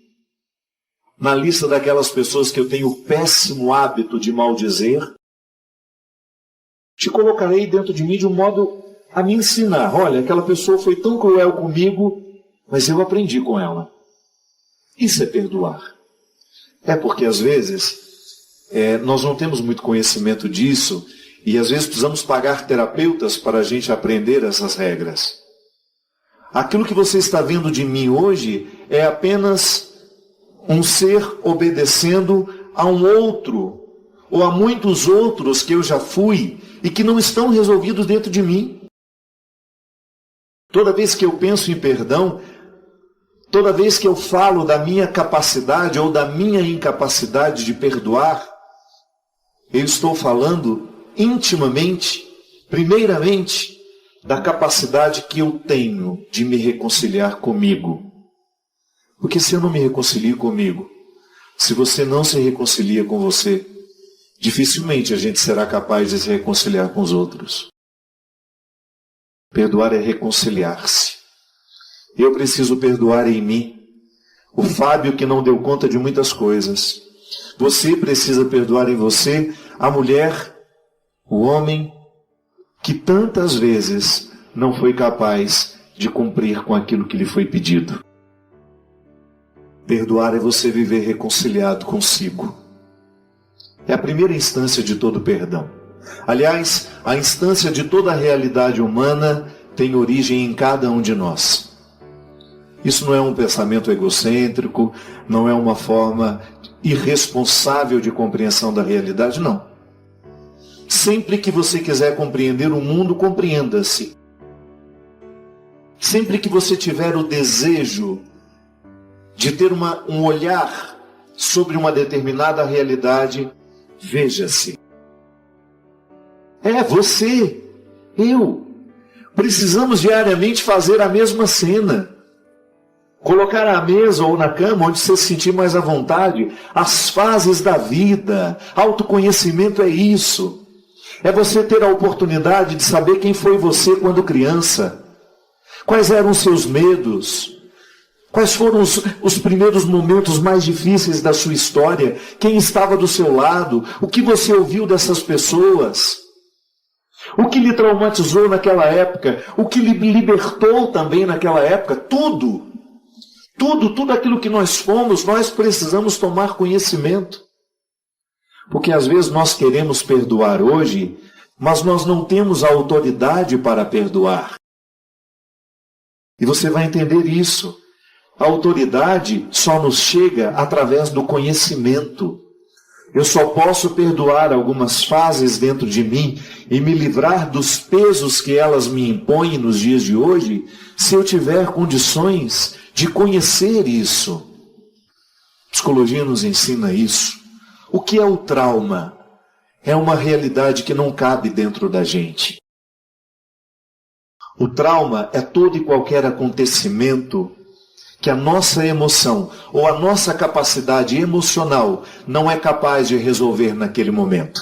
na lista daquelas pessoas que eu tenho o péssimo hábito de maldizer. Te colocarei dentro de mim de um modo a me ensinar. Olha, aquela pessoa foi tão cruel comigo, mas eu aprendi com ela. Isso é perdoar. É porque às vezes nós não temos muito conhecimento disso e às vezes precisamos pagar terapeutas para a gente aprender essas regras. Aquilo que você está vendo de mim hoje é apenas um ser obedecendo a um outro ou a muitos outros que eu já fui e que não estão resolvidos dentro de mim. Toda vez que eu penso em perdão, toda vez que eu falo da minha capacidade ou da minha incapacidade de perdoar, eu estou falando intimamente, primeiramente, da capacidade que eu tenho de me reconciliar comigo. Porque se eu não me reconcilio comigo, se você não se reconcilia com você, dificilmente a gente será capaz de se reconciliar com os outros. Perdoar é reconciliar-se. Eu preciso perdoar em mim o Fábio que não deu conta de muitas coisas. Você precisa perdoar em você a mulher, o homem, que tantas vezes não foi capaz de cumprir com aquilo que lhe foi pedido. Perdoar é você viver reconciliado consigo. É a primeira instância de todo perdão. Aliás, a instância de toda a realidade humana tem origem em cada um de nós. Isso não é um pensamento egocêntrico, não é uma forma irresponsável de compreensão da realidade, não. Sempre que você quiser compreender o mundo, compreenda-se. Sempre que você tiver o desejo de ter um olhar sobre uma determinada realidade, veja-se. Você, eu, precisamos diariamente fazer a mesma cena. Colocar à mesa ou na cama, onde você se sentir mais à vontade, as fases da vida. Autoconhecimento é isso. É você ter a oportunidade de saber quem foi você quando criança. Quais eram os seus medos? Quais foram os primeiros momentos mais difíceis da sua história? Quem estava do seu lado? O que você ouviu dessas pessoas? O que lhe traumatizou naquela época? O que lhe libertou também naquela época? Tudo aquilo que nós fomos, nós precisamos tomar conhecimento. Porque às vezes nós queremos perdoar hoje, mas nós não temos a autoridade para perdoar. E você vai entender isso. A autoridade só nos chega através do conhecimento. Eu só posso perdoar algumas fases dentro de mim e me livrar dos pesos que elas me impõem nos dias de hoje, se eu tiver condições de conhecer isso. A psicologia nos ensina isso. O que é o trauma? É uma realidade que não cabe dentro da gente. O trauma é todo e qualquer acontecimento que a nossa emoção ou a nossa capacidade emocional não é capaz de resolver naquele momento.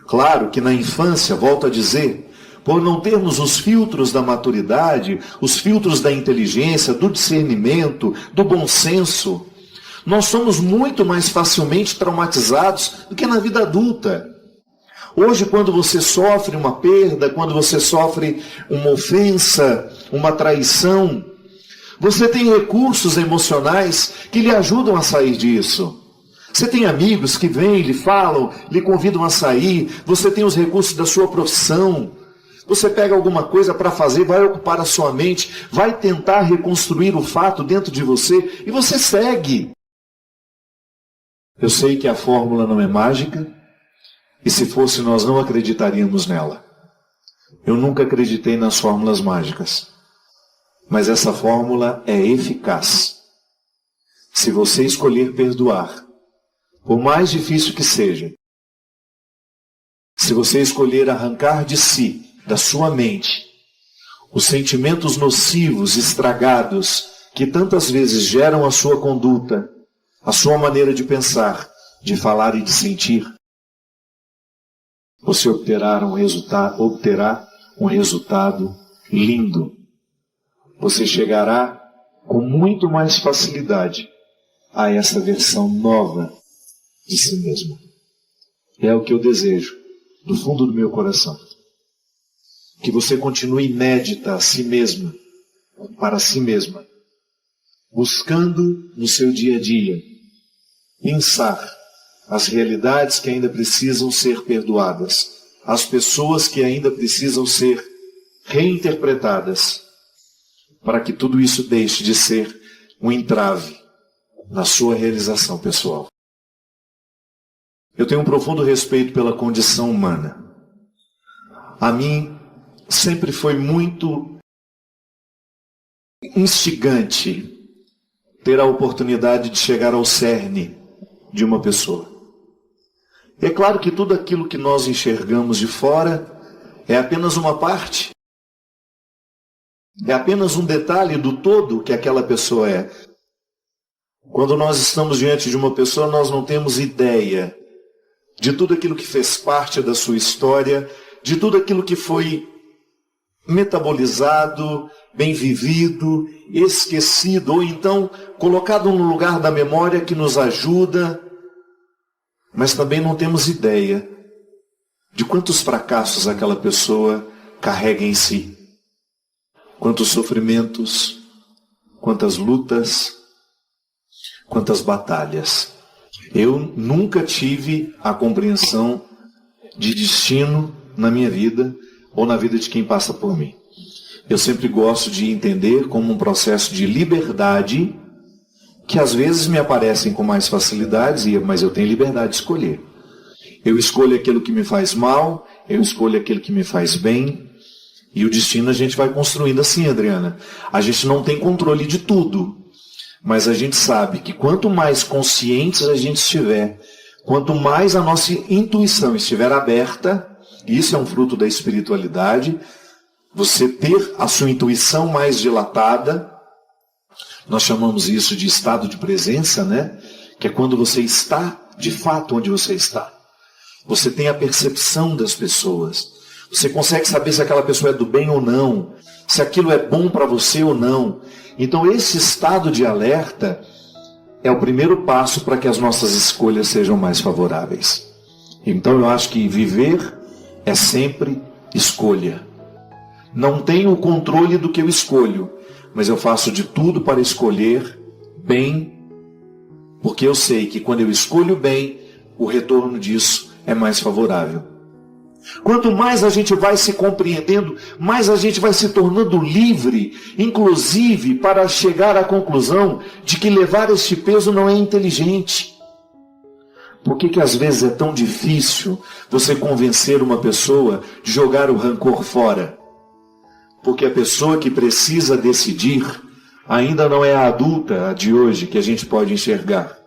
Claro que na infância, volto a dizer, por não termos os filtros da maturidade, os filtros da inteligência, do discernimento, do bom senso, nós somos muito mais facilmente traumatizados do que na vida adulta. Hoje, quando você sofre uma perda, quando você sofre uma ofensa, uma traição, você tem recursos emocionais que lhe ajudam a sair disso. Você tem amigos que vêm, lhe falam, lhe convidam a sair. Você tem os recursos da sua profissão. Você pega alguma coisa para fazer, vai ocupar a sua mente, vai tentar reconstruir o fato dentro de você e você segue. Eu sei que a fórmula não é mágica e se fosse nós não acreditaríamos nela. Eu nunca acreditei nas fórmulas mágicas. Mas essa fórmula é eficaz. Se você escolher perdoar, por mais difícil que seja, se você escolher arrancar de si, da sua mente, os sentimentos nocivos, estragados, que tantas vezes geram a sua conduta, a sua maneira de pensar, de falar e de sentir, você obterá um resultado lindo. Você chegará com muito mais facilidade a essa versão nova de si mesmo. É o que eu desejo, do fundo do meu coração. Que você continue inédita a si mesma, para si mesma, buscando no seu dia a dia pensar as realidades que ainda precisam ser perdoadas, as pessoas que ainda precisam ser reinterpretadas, para que tudo isso deixe de ser um entrave na sua realização pessoal. Eu tenho um profundo respeito pela condição humana. A mim sempre foi muito instigante ter a oportunidade de chegar ao cerne de uma pessoa. É claro que tudo aquilo que nós enxergamos de fora é apenas uma parte. É apenas um detalhe do todo que aquela pessoa é. Quando nós estamos diante de uma pessoa, nós não temos ideia de tudo aquilo que fez parte da sua história, de tudo aquilo que foi metabolizado, bem vivido, esquecido, ou então colocado no lugar da memória que nos ajuda, mas também não temos ideia de quantos fracassos aquela pessoa carrega em si. Quantos sofrimentos, quantas lutas, quantas batalhas. Eu nunca tive a compreensão de destino na minha vida ou na vida de quem passa por mim. Eu sempre gosto de entender como um processo de liberdade, que às vezes me aparecem com mais facilidades, mas eu tenho liberdade de escolher. Eu escolho aquilo que me faz mal, eu escolho aquilo que me faz bem, e o destino a gente vai construindo assim, Adriana. A gente não tem controle de tudo, mas a gente sabe que quanto mais conscientes a gente estiver, quanto mais a nossa intuição estiver aberta, isso é um fruto da espiritualidade, você ter a sua intuição mais dilatada, nós chamamos isso de estado de presença, né? Que é quando você está de fato onde você está. Você tem a percepção das pessoas. Você consegue saber se aquela pessoa é do bem ou não, se aquilo é bom para você ou não. Então esse estado de alerta é o primeiro passo para que as nossas escolhas sejam mais favoráveis. Então eu acho que viver é sempre escolha. Não tenho o controle do que eu escolho, mas eu faço de tudo para escolher bem, porque eu sei que quando eu escolho bem, o retorno disso é mais favorável. Quanto mais a gente vai se compreendendo, mais a gente vai se tornando livre, inclusive para chegar à conclusão de que levar este peso não é inteligente. Por que às vezes é tão difícil você convencer uma pessoa de jogar o rancor fora? Porque a pessoa que precisa decidir ainda não é a adulta de hoje que a gente pode enxergar.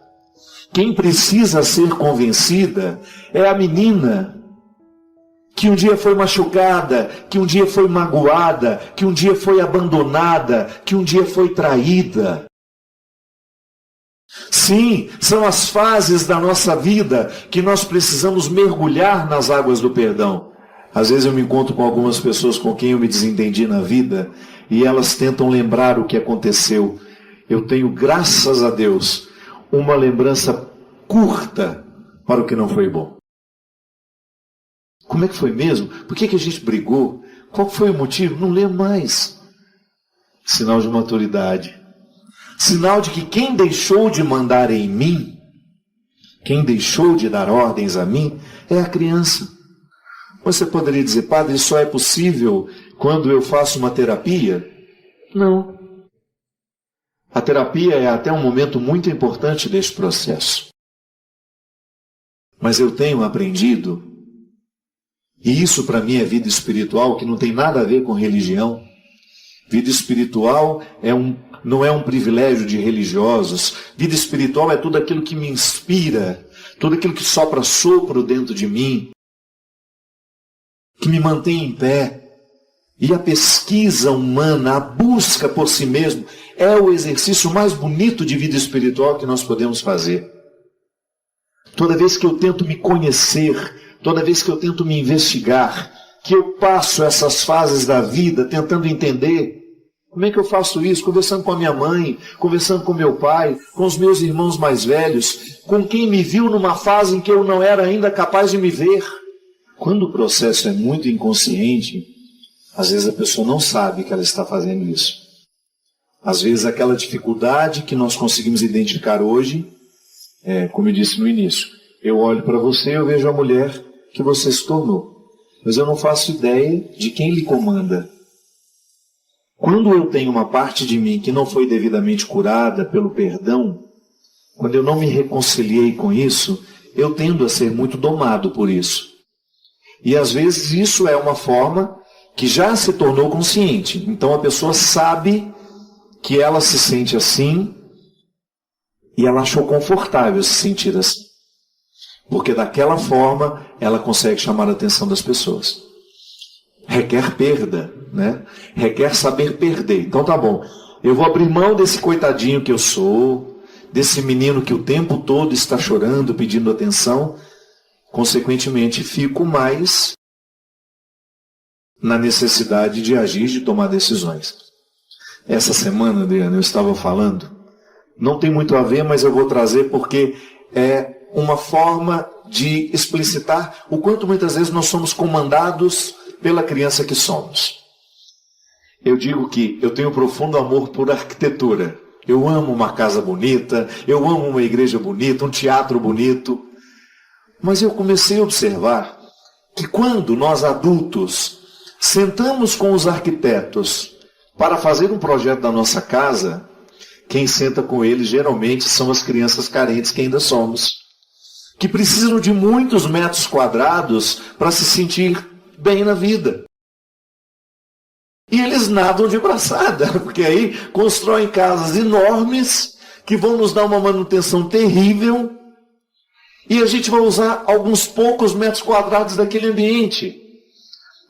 Quem precisa ser convencida é a menina que um dia foi machucada, que um dia foi magoada, que um dia foi abandonada, que um dia foi traída. Sim, são as fases da nossa vida que nós precisamos mergulhar nas águas do perdão. Às vezes eu me encontro com algumas pessoas com quem eu me desentendi na vida e elas tentam lembrar o que aconteceu. Eu tenho, graças a Deus, uma lembrança curta para o que não foi bom. Como é que foi mesmo? Por que a gente brigou? Qual foi o motivo? Não lembro mais. Sinal de maturidade. Sinal de que quem deixou de mandar em mim, quem deixou de dar ordens a mim, é a criança. Você poderia dizer, padre, isso só é possível quando eu faço uma terapia? Não. A terapia é até um momento muito importante deste processo. Mas eu tenho aprendido, e isso para mim é vida espiritual, que não tem nada a ver com religião. Vida espiritual não é um privilégio de religiosos. Vida espiritual é tudo aquilo que me inspira, tudo aquilo que sopra sopro dentro de mim, que me mantém em pé. E a pesquisa humana, a busca por si mesmo, é o exercício mais bonito de vida espiritual que nós podemos fazer. Toda vez que eu tento me conhecer, toda vez que eu tento me investigar, que eu passo essas fases da vida tentando entender, como é que eu faço isso? Conversando com a minha mãe, conversando com meu pai, com os meus irmãos mais velhos, com quem me viu numa fase em que eu não era ainda capaz de me ver. Quando o processo é muito inconsciente, às vezes a pessoa não sabe que ela está fazendo isso. Às vezes aquela dificuldade que nós conseguimos identificar hoje, como eu disse no início, eu olho para você e eu vejo a mulher que você se tornou, mas eu não faço ideia de quem lhe comanda. Quando eu tenho uma parte de mim que não foi devidamente curada pelo perdão, quando eu não me reconciliei com isso, eu tendo a ser muito domado por isso. E às vezes isso é uma forma que já se tornou consciente. Então a pessoa sabe que ela se sente assim e ela achou confortável se sentir assim. Porque daquela forma ela consegue chamar a atenção das pessoas. Requer perda, né? Requer saber perder. Então tá bom, eu vou abrir mão desse coitadinho que eu sou, desse menino que o tempo todo está chorando, pedindo atenção. Consequentemente, fico mais na necessidade de agir, de tomar decisões. Essa semana, Adriana, eu estava falando, não tem muito a ver, mas eu vou trazer porque é uma forma de explicitar o quanto muitas vezes nós somos comandados pela criança que somos. Eu digo que eu tenho profundo amor por arquitetura. Eu amo uma casa bonita, eu amo uma igreja bonita, um teatro bonito. Mas eu comecei a observar que quando nós adultos sentamos com os arquitetos para fazer um projeto da nossa casa, quem senta com eles geralmente são as crianças carentes que ainda somos, que precisam de muitos metros quadrados para se sentir bem na vida. E eles nadam de braçada, porque aí constroem casas enormes que vão nos dar uma manutenção terrível e a gente vai usar alguns poucos metros quadrados daquele ambiente.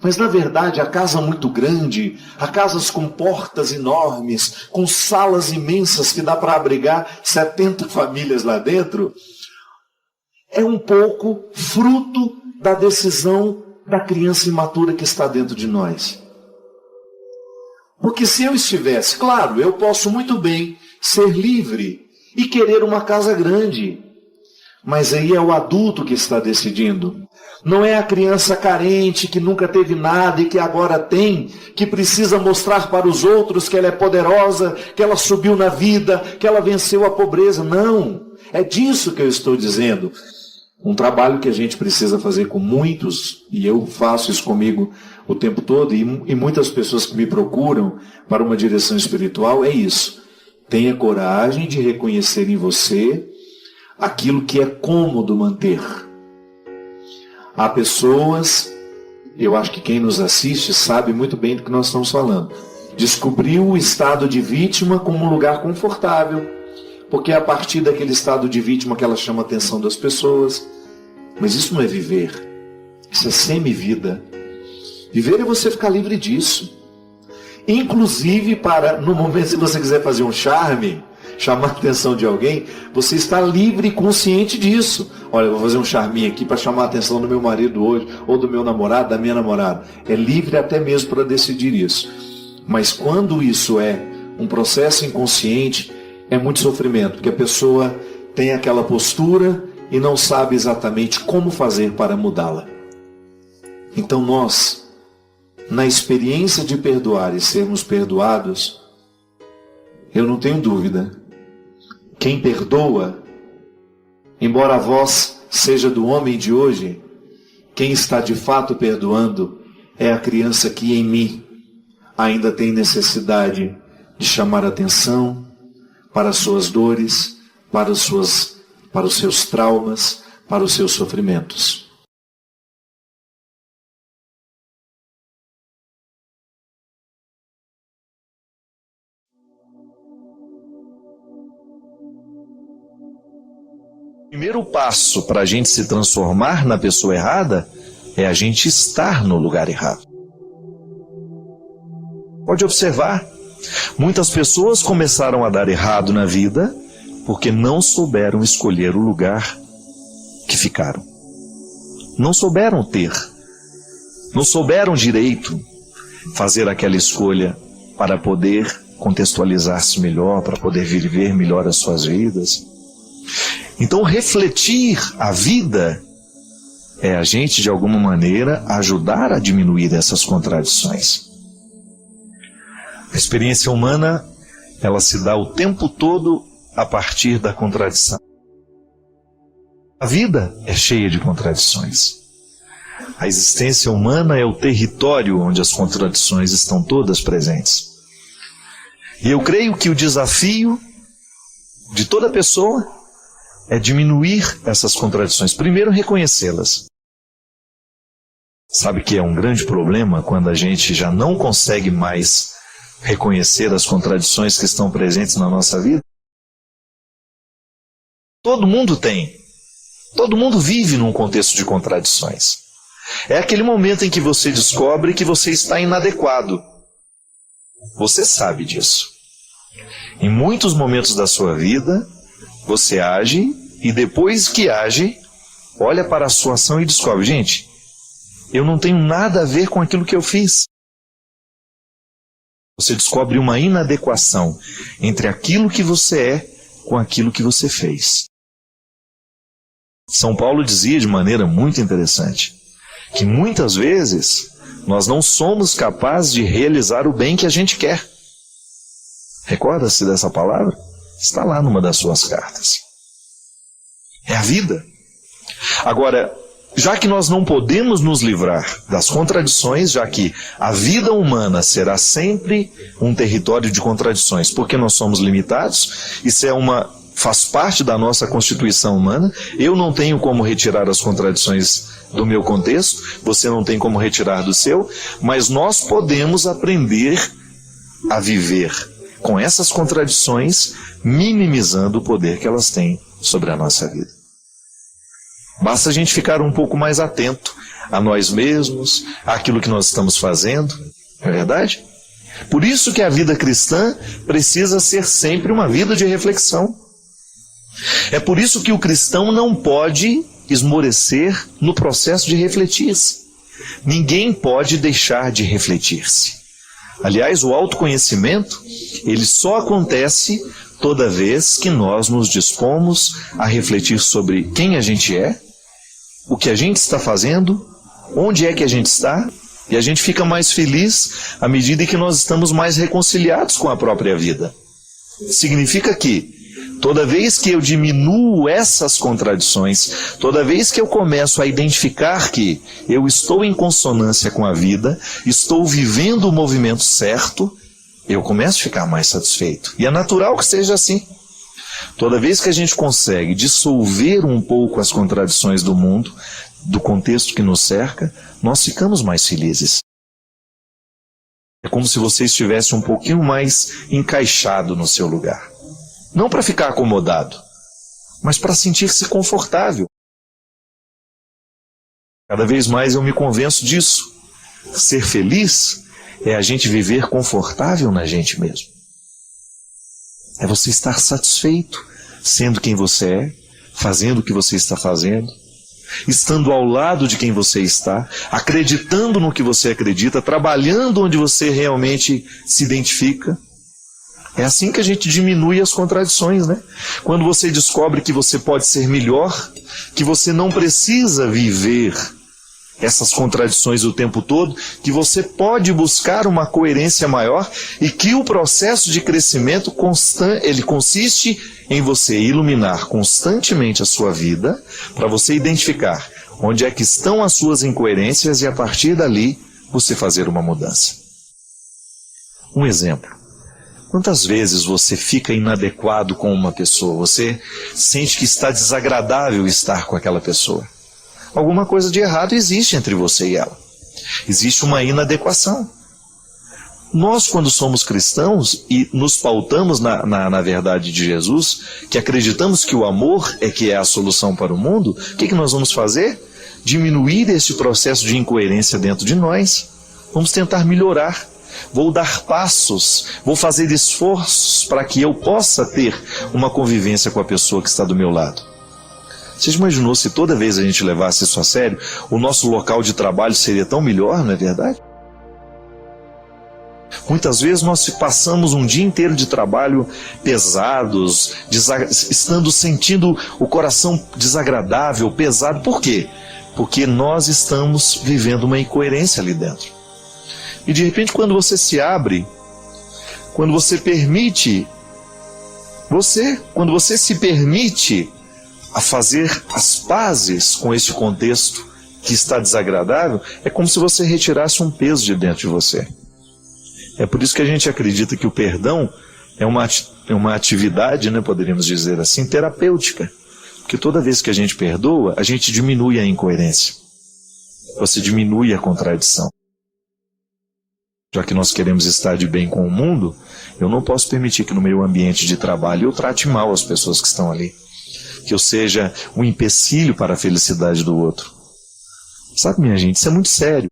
Mas na verdade a casa muito grande, a casas com portas enormes, com salas imensas que dá para abrigar 70 famílias lá dentro, é um pouco fruto da decisão da criança imatura que está dentro de nós. Porque se eu estivesse, claro, eu posso muito bem ser livre e querer uma casa grande. Mas aí é o adulto que está decidindo. Não é a criança carente que nunca teve nada e que agora tem, que precisa mostrar para os outros que ela é poderosa, que ela subiu na vida, que ela venceu a pobreza. Não, é disso que eu estou dizendo. Um trabalho que a gente precisa fazer com muitos, e eu faço isso comigo o tempo todo, e muitas pessoas que me procuram para uma direção espiritual, é isso. Tenha coragem de reconhecer em você aquilo que é cômodo manter. Há pessoas, eu acho que quem nos assiste sabe muito bem do que nós estamos falando, descobriu o estado de vítima como um lugar confortável, porque é a partir daquele estado de vítima que ela chama a atenção das pessoas. Mas isso não é viver, isso é semi-vida. Viver é você ficar livre disso. Inclusive para, no momento se você quiser fazer um charme, chamar a atenção de alguém, você está livre e consciente disso. Olha, eu vou fazer um charminho aqui para chamar a atenção do meu marido hoje, ou do meu namorado, da minha namorada. É livre até mesmo para decidir isso. Mas quando isso é um processo inconsciente, é muito sofrimento, porque a pessoa tem aquela postura e não sabe exatamente como fazer para mudá-la. Então nós, na experiência de perdoar e sermos perdoados, eu não tenho dúvida, quem perdoa, embora a voz seja do homem de hoje, quem está de fato perdoando é a criança que em mim ainda tem necessidade de chamar atenção para as suas dores, para os seus traumas, para os seus sofrimentos. O primeiro passo para a gente se transformar na pessoa errada é a gente estar no lugar errado. Pode observar, muitas pessoas começaram a dar errado na vida porque não souberam escolher o lugar que ficaram. Não souberam ter, não souberam direito fazer aquela escolha para poder contextualizar-se melhor, para poder viver melhor as suas vidas. Então, refletir a vida é a gente, de alguma maneira, ajudar a diminuir essas contradições. A experiência humana, ela se dá o tempo todo a partir da contradição. A vida é cheia de contradições. A existência humana é o território onde as contradições estão todas presentes. E eu creio que o desafio de toda pessoa é diminuir essas contradições. Primeiro, reconhecê-las. Sabe que é um grande problema quando a gente já não consegue mais reconhecer as contradições que estão presentes na nossa vida? Todo mundo tem. Todo mundo vive num contexto de contradições. É aquele momento em que você descobre que você está inadequado. Você sabe disso. Em muitos momentos da sua vida, você age e depois que age, olha para a sua ação e descobre, gente, eu não tenho nada a ver com aquilo que eu fiz. Você descobre uma inadequação entre aquilo que você é com aquilo que você fez. São Paulo dizia de maneira muito interessante que muitas vezes nós não somos capazes de realizar o bem que a gente quer. Recorda-se dessa palavra? Está lá numa das suas cartas. É a vida. Agora, já que nós não podemos nos livrar das contradições, já que a vida humana será sempre um território de contradições, porque nós somos limitados, isso faz parte da nossa constituição humana, eu não tenho como retirar as contradições do meu contexto, você não tem como retirar do seu, mas nós podemos aprender a viver com essas contradições, minimizando o poder que elas têm sobre a nossa vida. Basta a gente ficar um pouco mais atento a nós mesmos, àquilo que nós estamos fazendo, não é verdade? Por isso que a vida cristã precisa ser sempre uma vida de reflexão. É por isso que o cristão não pode esmorecer no processo de refletir-se. Ninguém pode deixar de refletir-se. Aliás, o autoconhecimento, ele só acontece toda vez que nós nos dispomos a refletir sobre quem a gente é, o que a gente está fazendo, onde é que a gente está, e a gente fica mais feliz à medida que nós estamos mais reconciliados com a própria vida. Significa que toda vez que eu diminuo essas contradições, toda vez que eu começo a identificar que eu estou em consonância com a vida, estou vivendo o movimento certo, eu começo a ficar mais satisfeito. E é natural que seja assim. Toda vez que a gente consegue dissolver um pouco as contradições do mundo, do contexto que nos cerca, nós ficamos mais felizes. É como se você estivesse um pouquinho mais encaixado no seu lugar. Não para ficar acomodado, mas para sentir-se confortável. Cada vez mais eu me convenço disso. Ser feliz é a gente viver confortável na gente mesmo. É você estar satisfeito, sendo quem você é, fazendo o que você está fazendo, estando ao lado de quem você está, acreditando no que você acredita, trabalhando onde você realmente se identifica. É assim que a gente diminui as contradições, né? Quando você descobre que você pode ser melhor, que você não precisa viver essas contradições o tempo todo, que você pode buscar uma coerência maior e que o processo de crescimento ele consiste em você iluminar constantemente a sua vida para você identificar onde é que estão as suas incoerências e a partir dali você fazer uma mudança. Um exemplo. Quantas vezes você fica inadequado com uma pessoa? Você sente que está desagradável estar com aquela pessoa? Alguma coisa de errado existe entre você e ela. Existe uma inadequação. Nós, quando somos cristãos e nos pautamos na verdade de Jesus, que acreditamos que o amor é que é a solução para o mundo, o que nós vamos fazer? Diminuir esse processo de incoerência dentro de nós. Vamos tentar melhorar. Vou dar passos, vou fazer esforços para que eu possa ter uma convivência com a pessoa que está do meu lado. Você já imaginou se toda vez a gente levasse isso a sério, o nosso local de trabalho seria tão melhor, não é verdade? Muitas vezes nós passamos um dia inteiro de trabalho pesados, sentindo o coração desagradável, pesado. Por quê? Porque nós estamos vivendo uma incoerência ali dentro. E de repente quando você se abre, quando você se permite a fazer as pazes com esse contexto que está desagradável, é como se você retirasse um peso de dentro de você. É por isso que a gente acredita que o perdão é uma atividade, né, poderíamos dizer assim, terapêutica. Porque toda vez que a gente perdoa, a gente diminui a incoerência. Você diminui a contradição. Já que nós queremos estar de bem com o mundo, eu não posso permitir que no meu ambiente de trabalho eu trate mal as pessoas que estão ali. Que eu seja um empecilho para a felicidade do outro. Sabe, minha gente, isso é muito sério.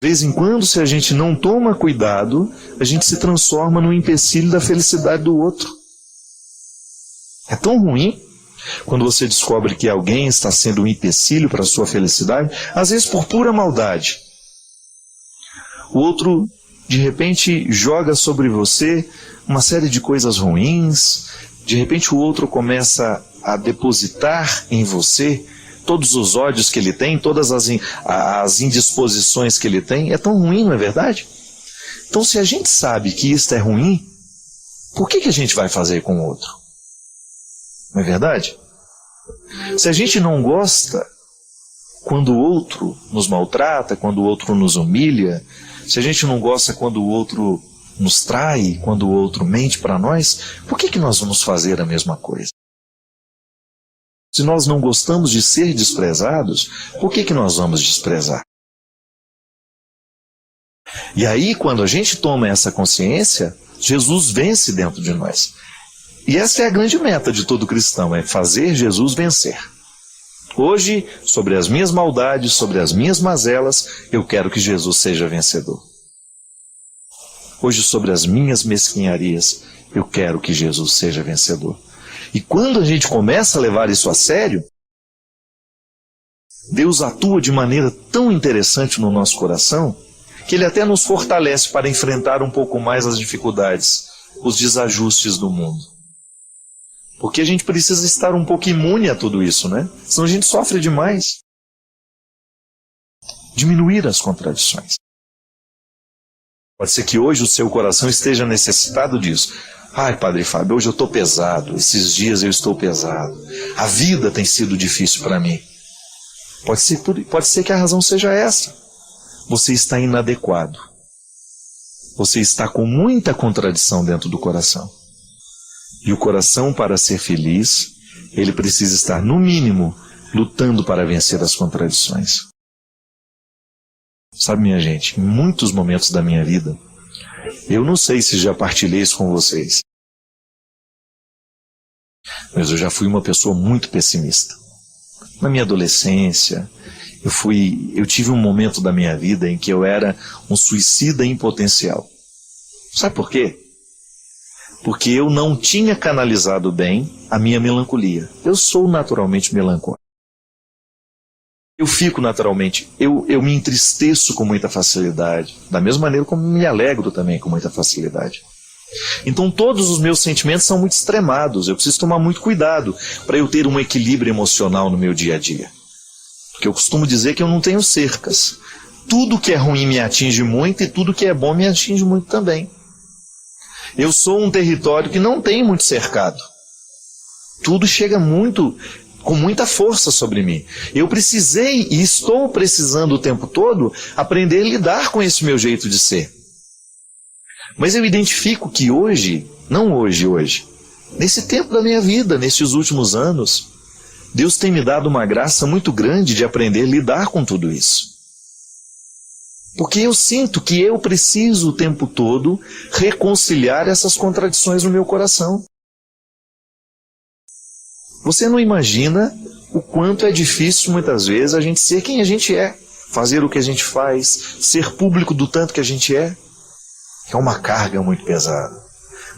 De vez em quando, se a gente não toma cuidado, a gente se transforma num empecilho da felicidade do outro. É tão ruim quando você descobre que alguém está sendo um empecilho para a sua felicidade, às vezes por pura maldade. O outro, de repente, joga sobre você uma série de coisas ruins. De repente o outro começa a depositar em você todos os ódios que ele tem, todas as indisposições que ele tem. É tão ruim, não é verdade? Então, se a gente sabe que isto é ruim, por que a gente vai fazer com o outro? Não é verdade? Se a gente não gosta quando o outro nos maltrata, quando o outro nos humilha, se a gente não gosta quando o outro nos trai, quando o outro mente para nós, por que nós vamos fazer a mesma coisa? Se nós não gostamos de ser desprezados, por que nós vamos desprezar? E aí, quando a gente toma essa consciência, Jesus vence dentro de nós. E essa é a grande meta de todo cristão, é fazer Jesus vencer. Hoje, sobre as minhas maldades, sobre as minhas mazelas, eu quero que Jesus seja vencedor. Hoje, sobre as minhas mesquinharias, eu quero que Jesus seja vencedor. E quando a gente começa a levar isso a sério, Deus atua de maneira tão interessante no nosso coração, que Ele até nos fortalece para enfrentar um pouco mais as dificuldades, os desajustes do mundo. Porque a gente precisa estar um pouco imune a tudo isso, né? Senão a gente sofre demais. Diminuir as contradições. Pode ser que hoje o seu coração esteja necessitado disso. Ai, Padre Fábio, hoje eu estou pesado, esses dias eu estou pesado. A vida tem sido difícil para mim. Pode ser que a razão seja essa. Você está inadequado. Você está com muita contradição dentro do coração. E o coração, para ser feliz, ele precisa estar, no mínimo, lutando para vencer as contradições. Sabe, minha gente, em muitos momentos da minha vida, eu não sei se já partilhei isso com vocês, mas eu já fui uma pessoa muito pessimista. Na minha adolescência, eu tive um momento da minha vida em que eu era um suicida em potencial. Sabe por quê? Porque eu não tinha canalizado bem a minha melancolia. Eu sou naturalmente melancólico. Eu fico naturalmente, eu me entristeço com muita facilidade, da mesma maneira como me alegro também com muita facilidade. Então todos os meus sentimentos são muito extremados, eu preciso tomar muito cuidado para eu ter um equilíbrio emocional no meu dia a dia. Porque eu costumo dizer que eu não tenho cercas. Tudo que é ruim me atinge muito e tudo que é bom me atinge muito também. Eu sou um território que não tem muito cercado. Tudo chega com muita força sobre mim. Eu precisei e estou precisando o tempo todo aprender a lidar com esse meu jeito de ser. Mas eu identifico que hoje, nesse tempo da minha vida, nesses últimos anos, Deus tem me dado uma graça muito grande de aprender a lidar com tudo isso. Porque eu sinto que eu preciso o tempo todo reconciliar essas contradições no meu coração. Você não imagina o quanto é difícil muitas vezes a gente ser quem a gente é, fazer o que a gente faz, ser público do tanto que a gente é. É uma carga muito pesada,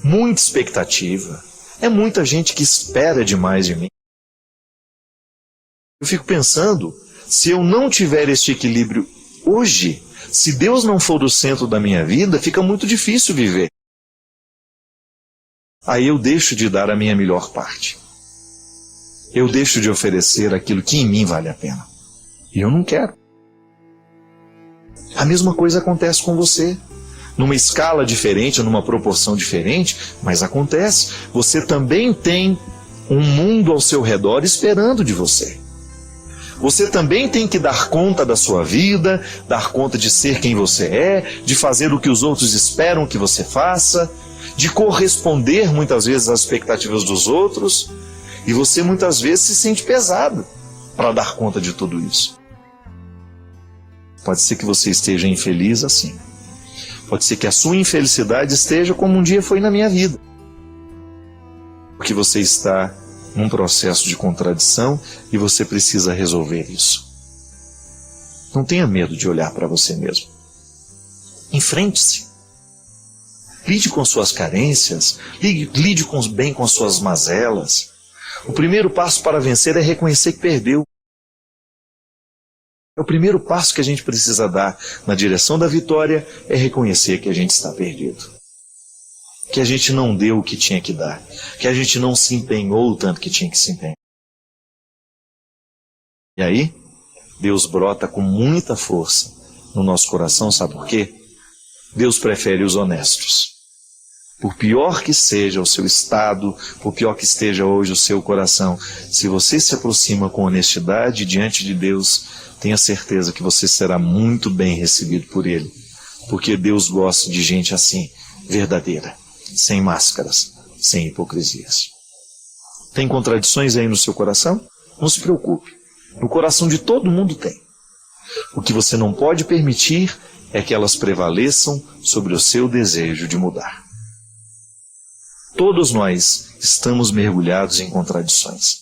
muita expectativa, é muita gente que espera demais de mim. Eu fico pensando, se eu não tiver este equilíbrio hoje, se Deus não for o centro da minha vida, fica muito difícil viver. Aí eu deixo de dar a minha melhor parte. Eu deixo de oferecer aquilo que em mim vale a pena. E eu não quero. A mesma coisa acontece com você. Numa escala diferente, numa proporção diferente, mas acontece. Você também tem um mundo ao seu redor esperando de você. Você também tem que dar conta da sua vida, dar conta de ser quem você é, de fazer o que os outros esperam que você faça, de corresponder muitas vezes às expectativas dos outros, e você muitas vezes se sente pesado para dar conta de tudo isso. Pode ser que você esteja infeliz assim. Pode ser que a sua infelicidade esteja como um dia foi na minha vida. Porque você está num processo de contradição e você precisa resolver isso. Não tenha medo de olhar para você mesmo. Enfrente-se. Lide com suas carências, lide bem com suas mazelas. O primeiro passo para vencer é reconhecer que perdeu. O primeiro passo que a gente precisa dar na direção da vitória é reconhecer que a gente está perdido. Que a gente não deu o que tinha que dar. Que a gente não se empenhou o tanto que tinha que se empenhar. E aí, Deus brota com muita força no nosso coração, sabe por quê? Deus prefere os honestos. Por pior que seja o seu estado, por pior que esteja hoje o seu coração, se você se aproxima com honestidade diante de Deus, tenha certeza que você será muito bem recebido por Ele. Porque Deus gosta de gente assim, verdadeira, sem máscaras, sem hipocrisias. Tem contradições aí no seu coração? Não se preocupe. No coração de todo mundo tem. O que você não pode permitir é que elas prevaleçam sobre o seu desejo de mudar. Todos nós estamos mergulhados em contradições.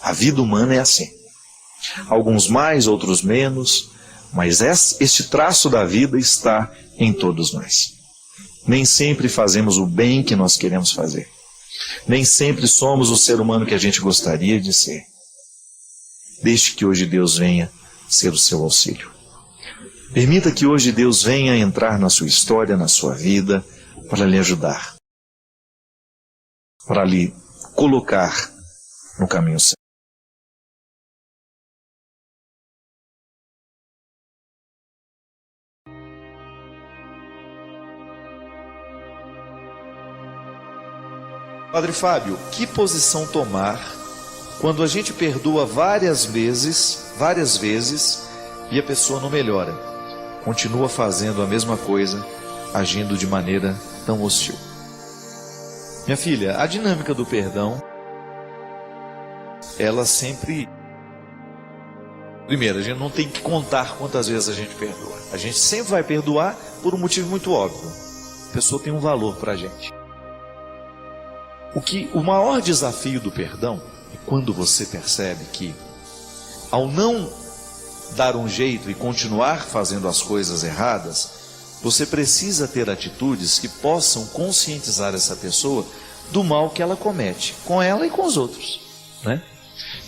A vida humana é assim. Alguns mais, outros menos, mas este traço da vida está em todos nós. Nem sempre fazemos o bem que nós queremos fazer. Nem sempre somos o ser humano que a gente gostaria de ser. Deixe que hoje Deus venha ser o seu auxílio. Permita que hoje Deus venha entrar na sua história, na sua vida, para lhe ajudar, para lhe colocar no caminho certo. Padre Fábio, que posição tomar quando a gente perdoa várias vezes, e a pessoa não melhora? Continua fazendo a mesma coisa, agindo de maneira tão hostil. Minha filha, a dinâmica do perdão, ela sempre... Primeiro, a gente não tem que contar quantas vezes a gente perdoa. A gente sempre vai perdoar por um motivo muito óbvio. A pessoa tem um valor para a gente. O maior desafio do perdão é quando você percebe que, ao não dar um jeito e continuar fazendo as coisas erradas, você precisa ter atitudes que possam conscientizar essa pessoa do mal que ela comete, com ela e com os outros, né?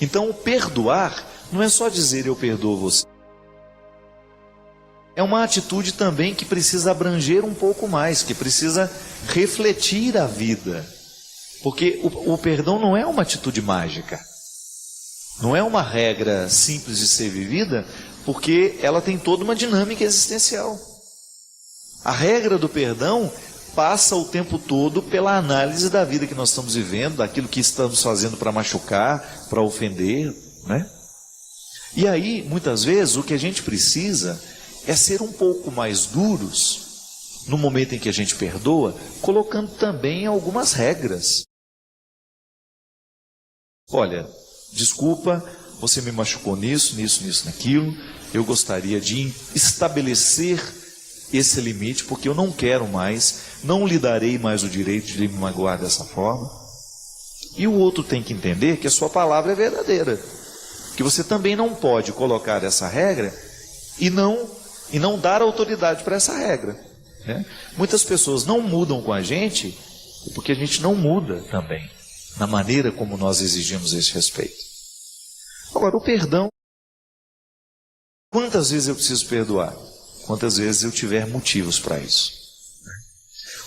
Então, perdoar não é só dizer eu perdoo você. É uma atitude também que precisa abranger um pouco mais, que precisa refletir a vida. Porque o perdão não é uma atitude mágica. Não é uma regra simples de ser vivida, porque ela tem toda uma dinâmica existencial. A regra do perdão passa o tempo todo pela análise da vida que nós estamos vivendo, daquilo que estamos fazendo para machucar, para ofender, né? E aí, muitas vezes, o que a gente precisa é ser um pouco mais duros no momento em que a gente perdoa, colocando também algumas regras. Olha, desculpa, você me machucou nisso, naquilo. Eu gostaria de estabelecer esse limite, porque eu não quero mais, não lhe darei mais o direito de me magoar dessa forma. E o outro tem que entender que a sua palavra é verdadeira, que você também não pode colocar essa regra e não dar autoridade para essa regra, né? Muitas pessoas não mudam com a gente porque a gente não muda também na maneira como nós exigimos esse respeito. Agora, o perdão, quantas vezes eu preciso perdoar? Quantas vezes eu tiver motivos para isso?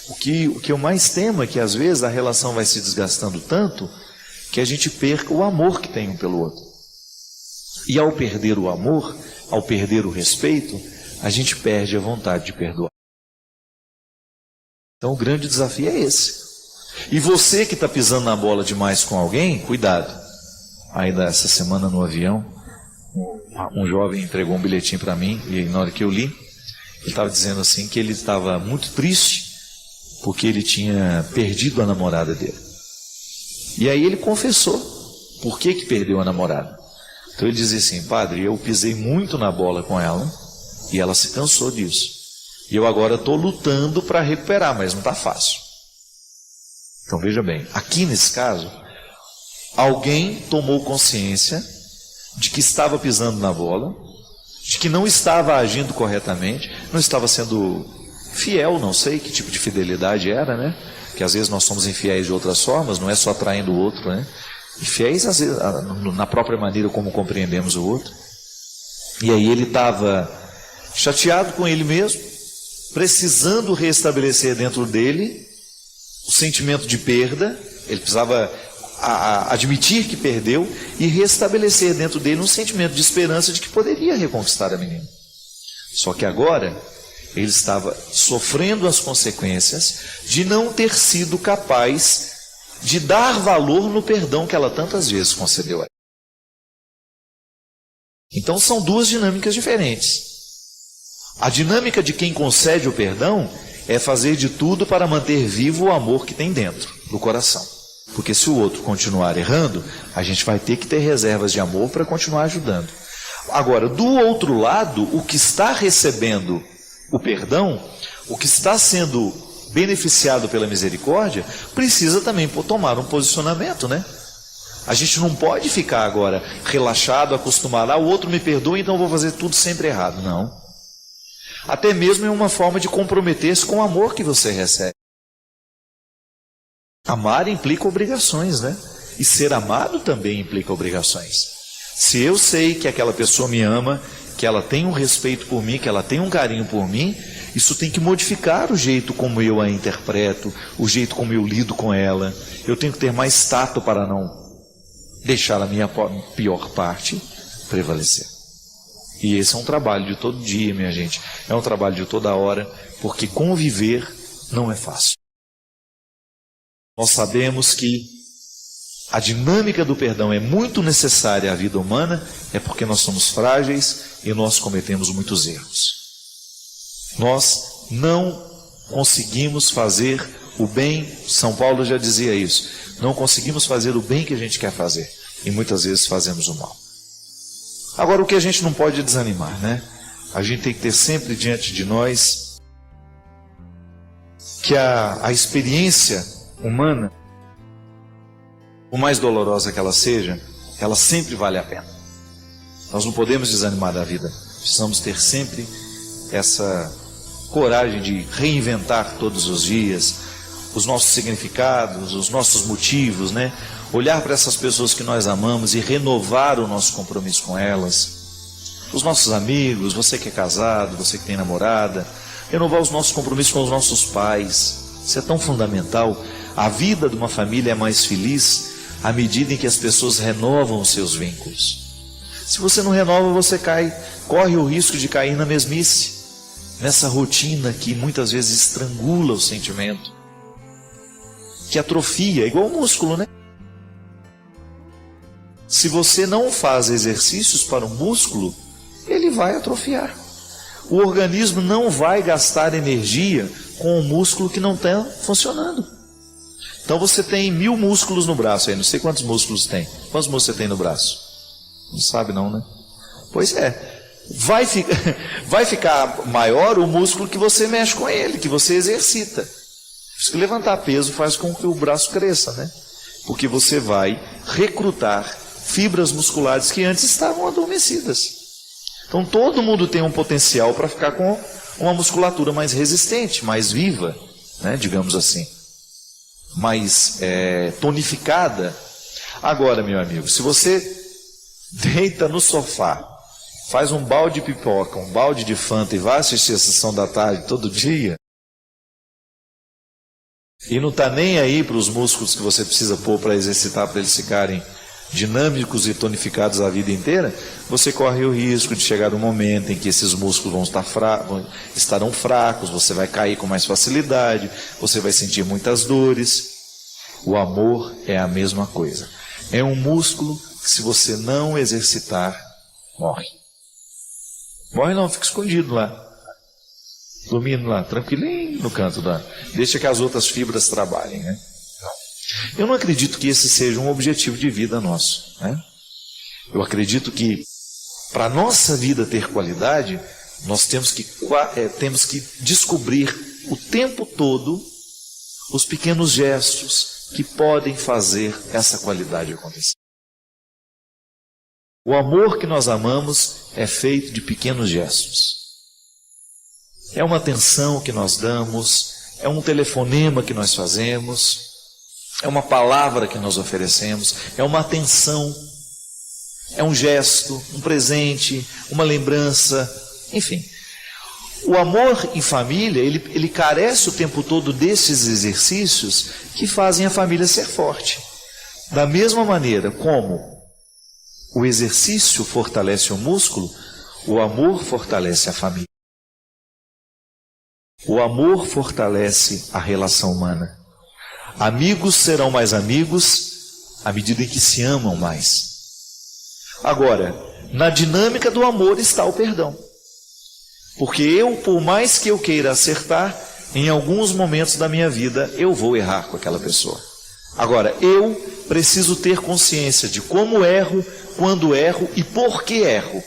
O que eu mais temo é que às vezes a relação vai se desgastando tanto que a gente perca o amor que tem um pelo outro. E ao perder o amor, ao perder o respeito, a gente perde a vontade de perdoar. Então o grande desafio é esse. E você que está pisando na bola demais com alguém, cuidado. Ainda essa semana no avião, um jovem entregou um bilhetinho para mim, e na hora que eu li, ele estava dizendo assim que ele estava muito triste porque ele tinha perdido a namorada dele. E aí ele confessou por que perdeu a namorada. Então ele dizia assim: padre, eu pisei muito na bola com ela e ela se cansou disso. E eu agora estou lutando para recuperar, mas não está fácil. Então veja bem, aqui nesse caso, alguém tomou consciência de que estava pisando na bola, de que não estava agindo corretamente, não estava sendo fiel, não sei que tipo de fidelidade era, né? Que às vezes nós somos infiéis de outras formas, não é só traindo o outro, né? Infiéis às vezes na própria maneira como compreendemos o outro. E aí ele estava chateado com ele mesmo, precisando restabelecer dentro dele o sentimento de perda. Ele precisava admitir que perdeu e restabelecer dentro dele um sentimento de esperança de que poderia reconquistar a menina. Só que agora Ele estava sofrendo as consequências de não ter sido capaz de dar valor no perdão que ela tantas vezes concedeu a ele. Então são duas dinâmicas diferentes. A dinâmica de quem concede o perdão é fazer de tudo para manter vivo o amor que tem dentro do coração. Porque se o outro continuar errando, a gente vai ter que ter reservas de amor para continuar ajudando. Agora, do outro lado, o que está recebendo o perdão, o que está sendo beneficiado pela misericórdia, precisa também tomar um posicionamento, né? A gente não pode ficar agora relaxado, acostumado, o outro me perdoa, então eu vou fazer tudo sempre errado. Não. Até mesmo é uma forma de comprometer-se com o amor que você recebe. Amar implica obrigações, né? E ser amado também implica obrigações. Se eu sei que aquela pessoa me ama, que ela tem um respeito por mim, que ela tem um carinho por mim, isso tem que modificar o jeito como eu a interpreto, o jeito como eu lido com ela. Eu tenho que ter mais tato para não deixar a minha pior parte prevalecer. E esse é um trabalho de todo dia, minha gente. É um trabalho de toda hora, porque conviver não é fácil. Nós sabemos que a dinâmica do perdão é muito necessária à vida humana, é porque nós somos frágeis e nós cometemos muitos erros. Nós não conseguimos fazer o bem, São Paulo já dizia isso, não conseguimos fazer o bem que a gente quer fazer, e muitas vezes fazemos o mal. Agora, o que a gente não pode desanimar, né? A gente tem que ter sempre diante de nós que a experiência humana, por mais dolorosa que ela seja, ela sempre vale a pena. Nós não podemos desanimar da vida. Precisamos ter sempre essa coragem de reinventar todos os dias os nossos significados, os nossos motivos, né? Olhar para essas pessoas que nós amamos e renovar o nosso compromisso com elas. Os nossos amigos, você que é casado, você que tem namorada, renovar os nossos compromissos com os nossos pais. Isso é tão fundamental. A vida de uma família é mais feliz à medida em que as pessoas renovam os seus vínculos. Se você não renova, você corre o risco de cair na mesmice, nessa rotina que muitas vezes estrangula o sentimento, que atrofia, igual o músculo, né? Se você não faz exercícios para o músculo, ele vai atrofiar. O organismo não vai gastar energia com o músculo que não está funcionando. Então você tem 1000 músculos no braço aí, não sei quantos músculos tem. Quantos músculos você tem no braço? Não sabe não, né? Pois é. Vai ficar maior o músculo que você mexe com ele, que você exercita. Por isso que levantar peso faz com que o braço cresça, né? Porque você vai recrutar fibras musculares que antes estavam adormecidas. Então todo mundo tem um potencial para ficar com uma musculatura mais resistente, mais viva, né? Digamos assim. Mais tonificada. Agora, meu amigo, se você deita no sofá, faz um balde de pipoca, um balde de Fanta e vai assistir a sessão da tarde todo dia, e não está nem aí para os músculos que você precisa pôr para exercitar, para eles ficarem dinâmicos e tonificados a vida inteira, você corre o risco de chegar um momento em que esses músculos estarão fracos, você vai cair com mais facilidade, você vai sentir muitas dores. O amor é a mesma coisa. É um músculo que, se você não exercitar, morre. Morre não, fica escondido lá, dormindo lá, tranquilinho no canto da... Deixa que as outras fibras trabalhem, né? Eu não acredito que esse seja um objetivo de vida nosso, né? Eu acredito que, para a nossa vida ter qualidade, nós temos que descobrir o tempo todo os pequenos gestos que podem fazer essa qualidade acontecer. O amor que nós amamos é feito de pequenos gestos. É uma atenção que nós damos, é um telefonema que nós fazemos, é uma palavra que nós oferecemos, é uma atenção, é um gesto, um presente, uma lembrança, enfim. O amor em família, ele carece o tempo todo desses exercícios que fazem a família ser forte. Da mesma maneira como o exercício fortalece o músculo, o amor fortalece a família. O amor fortalece a relação humana. Amigos serão mais amigos à medida em que se amam mais. Agora, na dinâmica do amor está o perdão. Porque eu, por mais que eu queira acertar, em alguns momentos da minha vida eu vou errar com aquela pessoa. Agora, eu preciso ter consciência de como erro, quando erro e por que erro.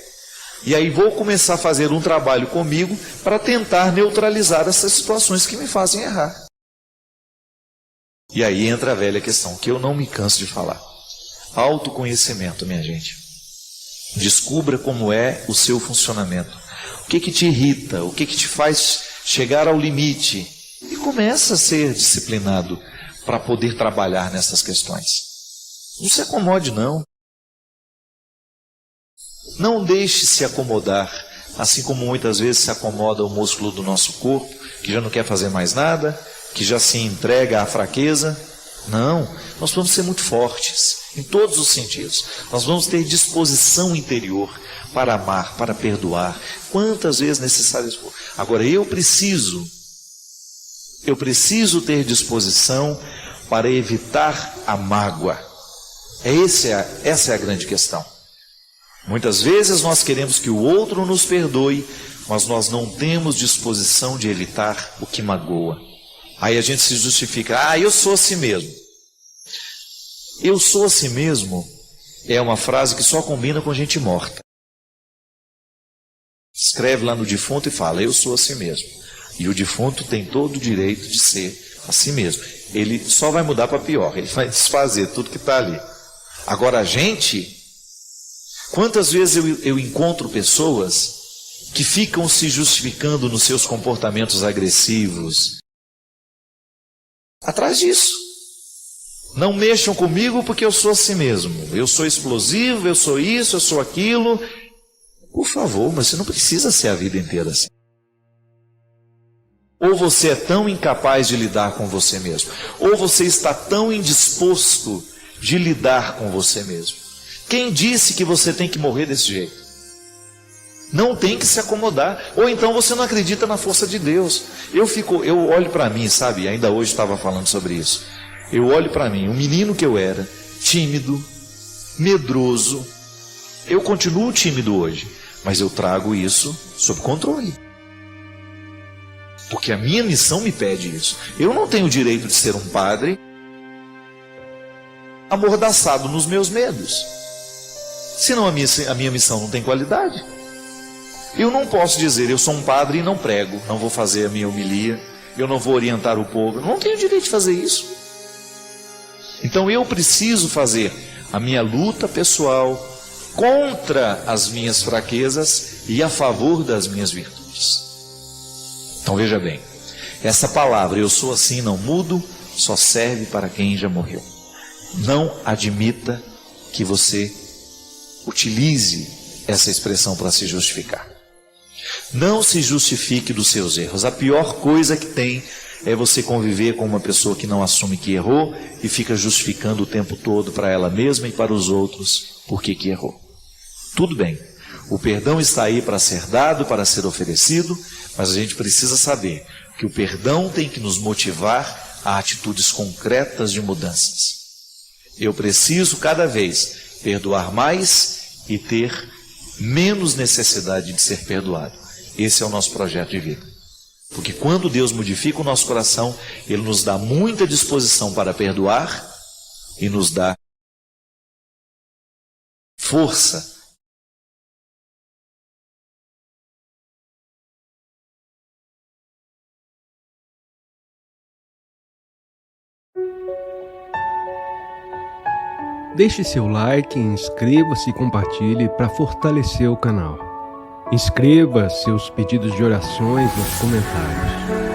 E aí vou começar a fazer um trabalho comigo para tentar neutralizar essas situações que me fazem errar. E aí entra a velha questão, que eu não me canso de falar. Autoconhecimento, minha gente. Descubra como é o seu funcionamento. O que te irrita, o que te faz chegar ao limite. E começa a ser disciplinado para poder trabalhar nessas questões. Não se acomode, não. Não deixe se acomodar, assim como muitas vezes se acomoda o músculo do nosso corpo, que já não quer fazer mais nada, que já se entrega à fraqueza. Não, nós vamos ser muito fortes, em todos os sentidos. Nós vamos ter disposição interior para amar, para perdoar, quantas vezes necessário for. Agora, eu preciso ter disposição para evitar a mágoa. Essa é a grande questão. Muitas vezes nós queremos que o outro nos perdoe, mas nós não temos disposição de evitar o que magoa. Aí a gente se justifica, eu sou assim mesmo. Eu sou assim mesmo é uma frase que só combina com gente morta. Escreve lá no defunto e fala, eu sou assim mesmo. E o defunto tem todo o direito de ser assim mesmo. Ele só vai mudar para pior, ele vai desfazer tudo que está ali. Agora a gente... Quantas vezes eu encontro pessoas que ficam se justificando nos seus comportamentos agressivos? Atrás disso. Não mexam comigo porque eu sou assim mesmo. Eu sou explosivo, eu sou isso, eu sou aquilo. Por favor, mas você não precisa ser a vida inteira assim. Ou você é tão incapaz de lidar com você mesmo, ou você está tão indisposto de lidar com você mesmo. Quem disse que você tem que morrer desse jeito? Não tem que se acomodar. Ou então você não acredita na força de Deus. Eu olho para mim, sabe? Ainda hoje estava falando sobre isso. Eu olho para mim, o menino que eu era, tímido, medroso. Eu continuo tímido hoje, mas eu trago isso sob controle. Porque a minha missão me pede isso. Eu não tenho o direito de ser um padre amordaçado nos meus medos. Senão a minha missão não tem qualidade. Eu não posso dizer, eu sou um padre e não prego, não vou fazer a minha homilia, eu não vou orientar o povo. Eu não tenho direito de fazer isso. Então eu preciso fazer a minha luta pessoal contra as minhas fraquezas e a favor das minhas virtudes. Então veja bem, essa palavra, eu sou assim, não mudo, só serve para quem já morreu. Não admita que você utilize essa expressão para se justificar. Não se justifique dos seus erros. A pior coisa que tem é você conviver com uma pessoa que não assume que errou e fica justificando o tempo todo para ela mesma e para os outros por que errou. Tudo bem, o perdão está aí para ser dado, para ser oferecido, mas a gente precisa saber que o perdão tem que nos motivar a atitudes concretas de mudanças. Eu preciso cada vez perdoar mais e ter menos necessidade de ser perdoado. Esse é o nosso projeto de vida. Porque quando Deus modifica o nosso coração, Ele nos dá muita disposição para perdoar e nos dá força. Deixe seu like, inscreva-se e compartilhe para fortalecer o canal. Inscreva seus pedidos de orações nos comentários.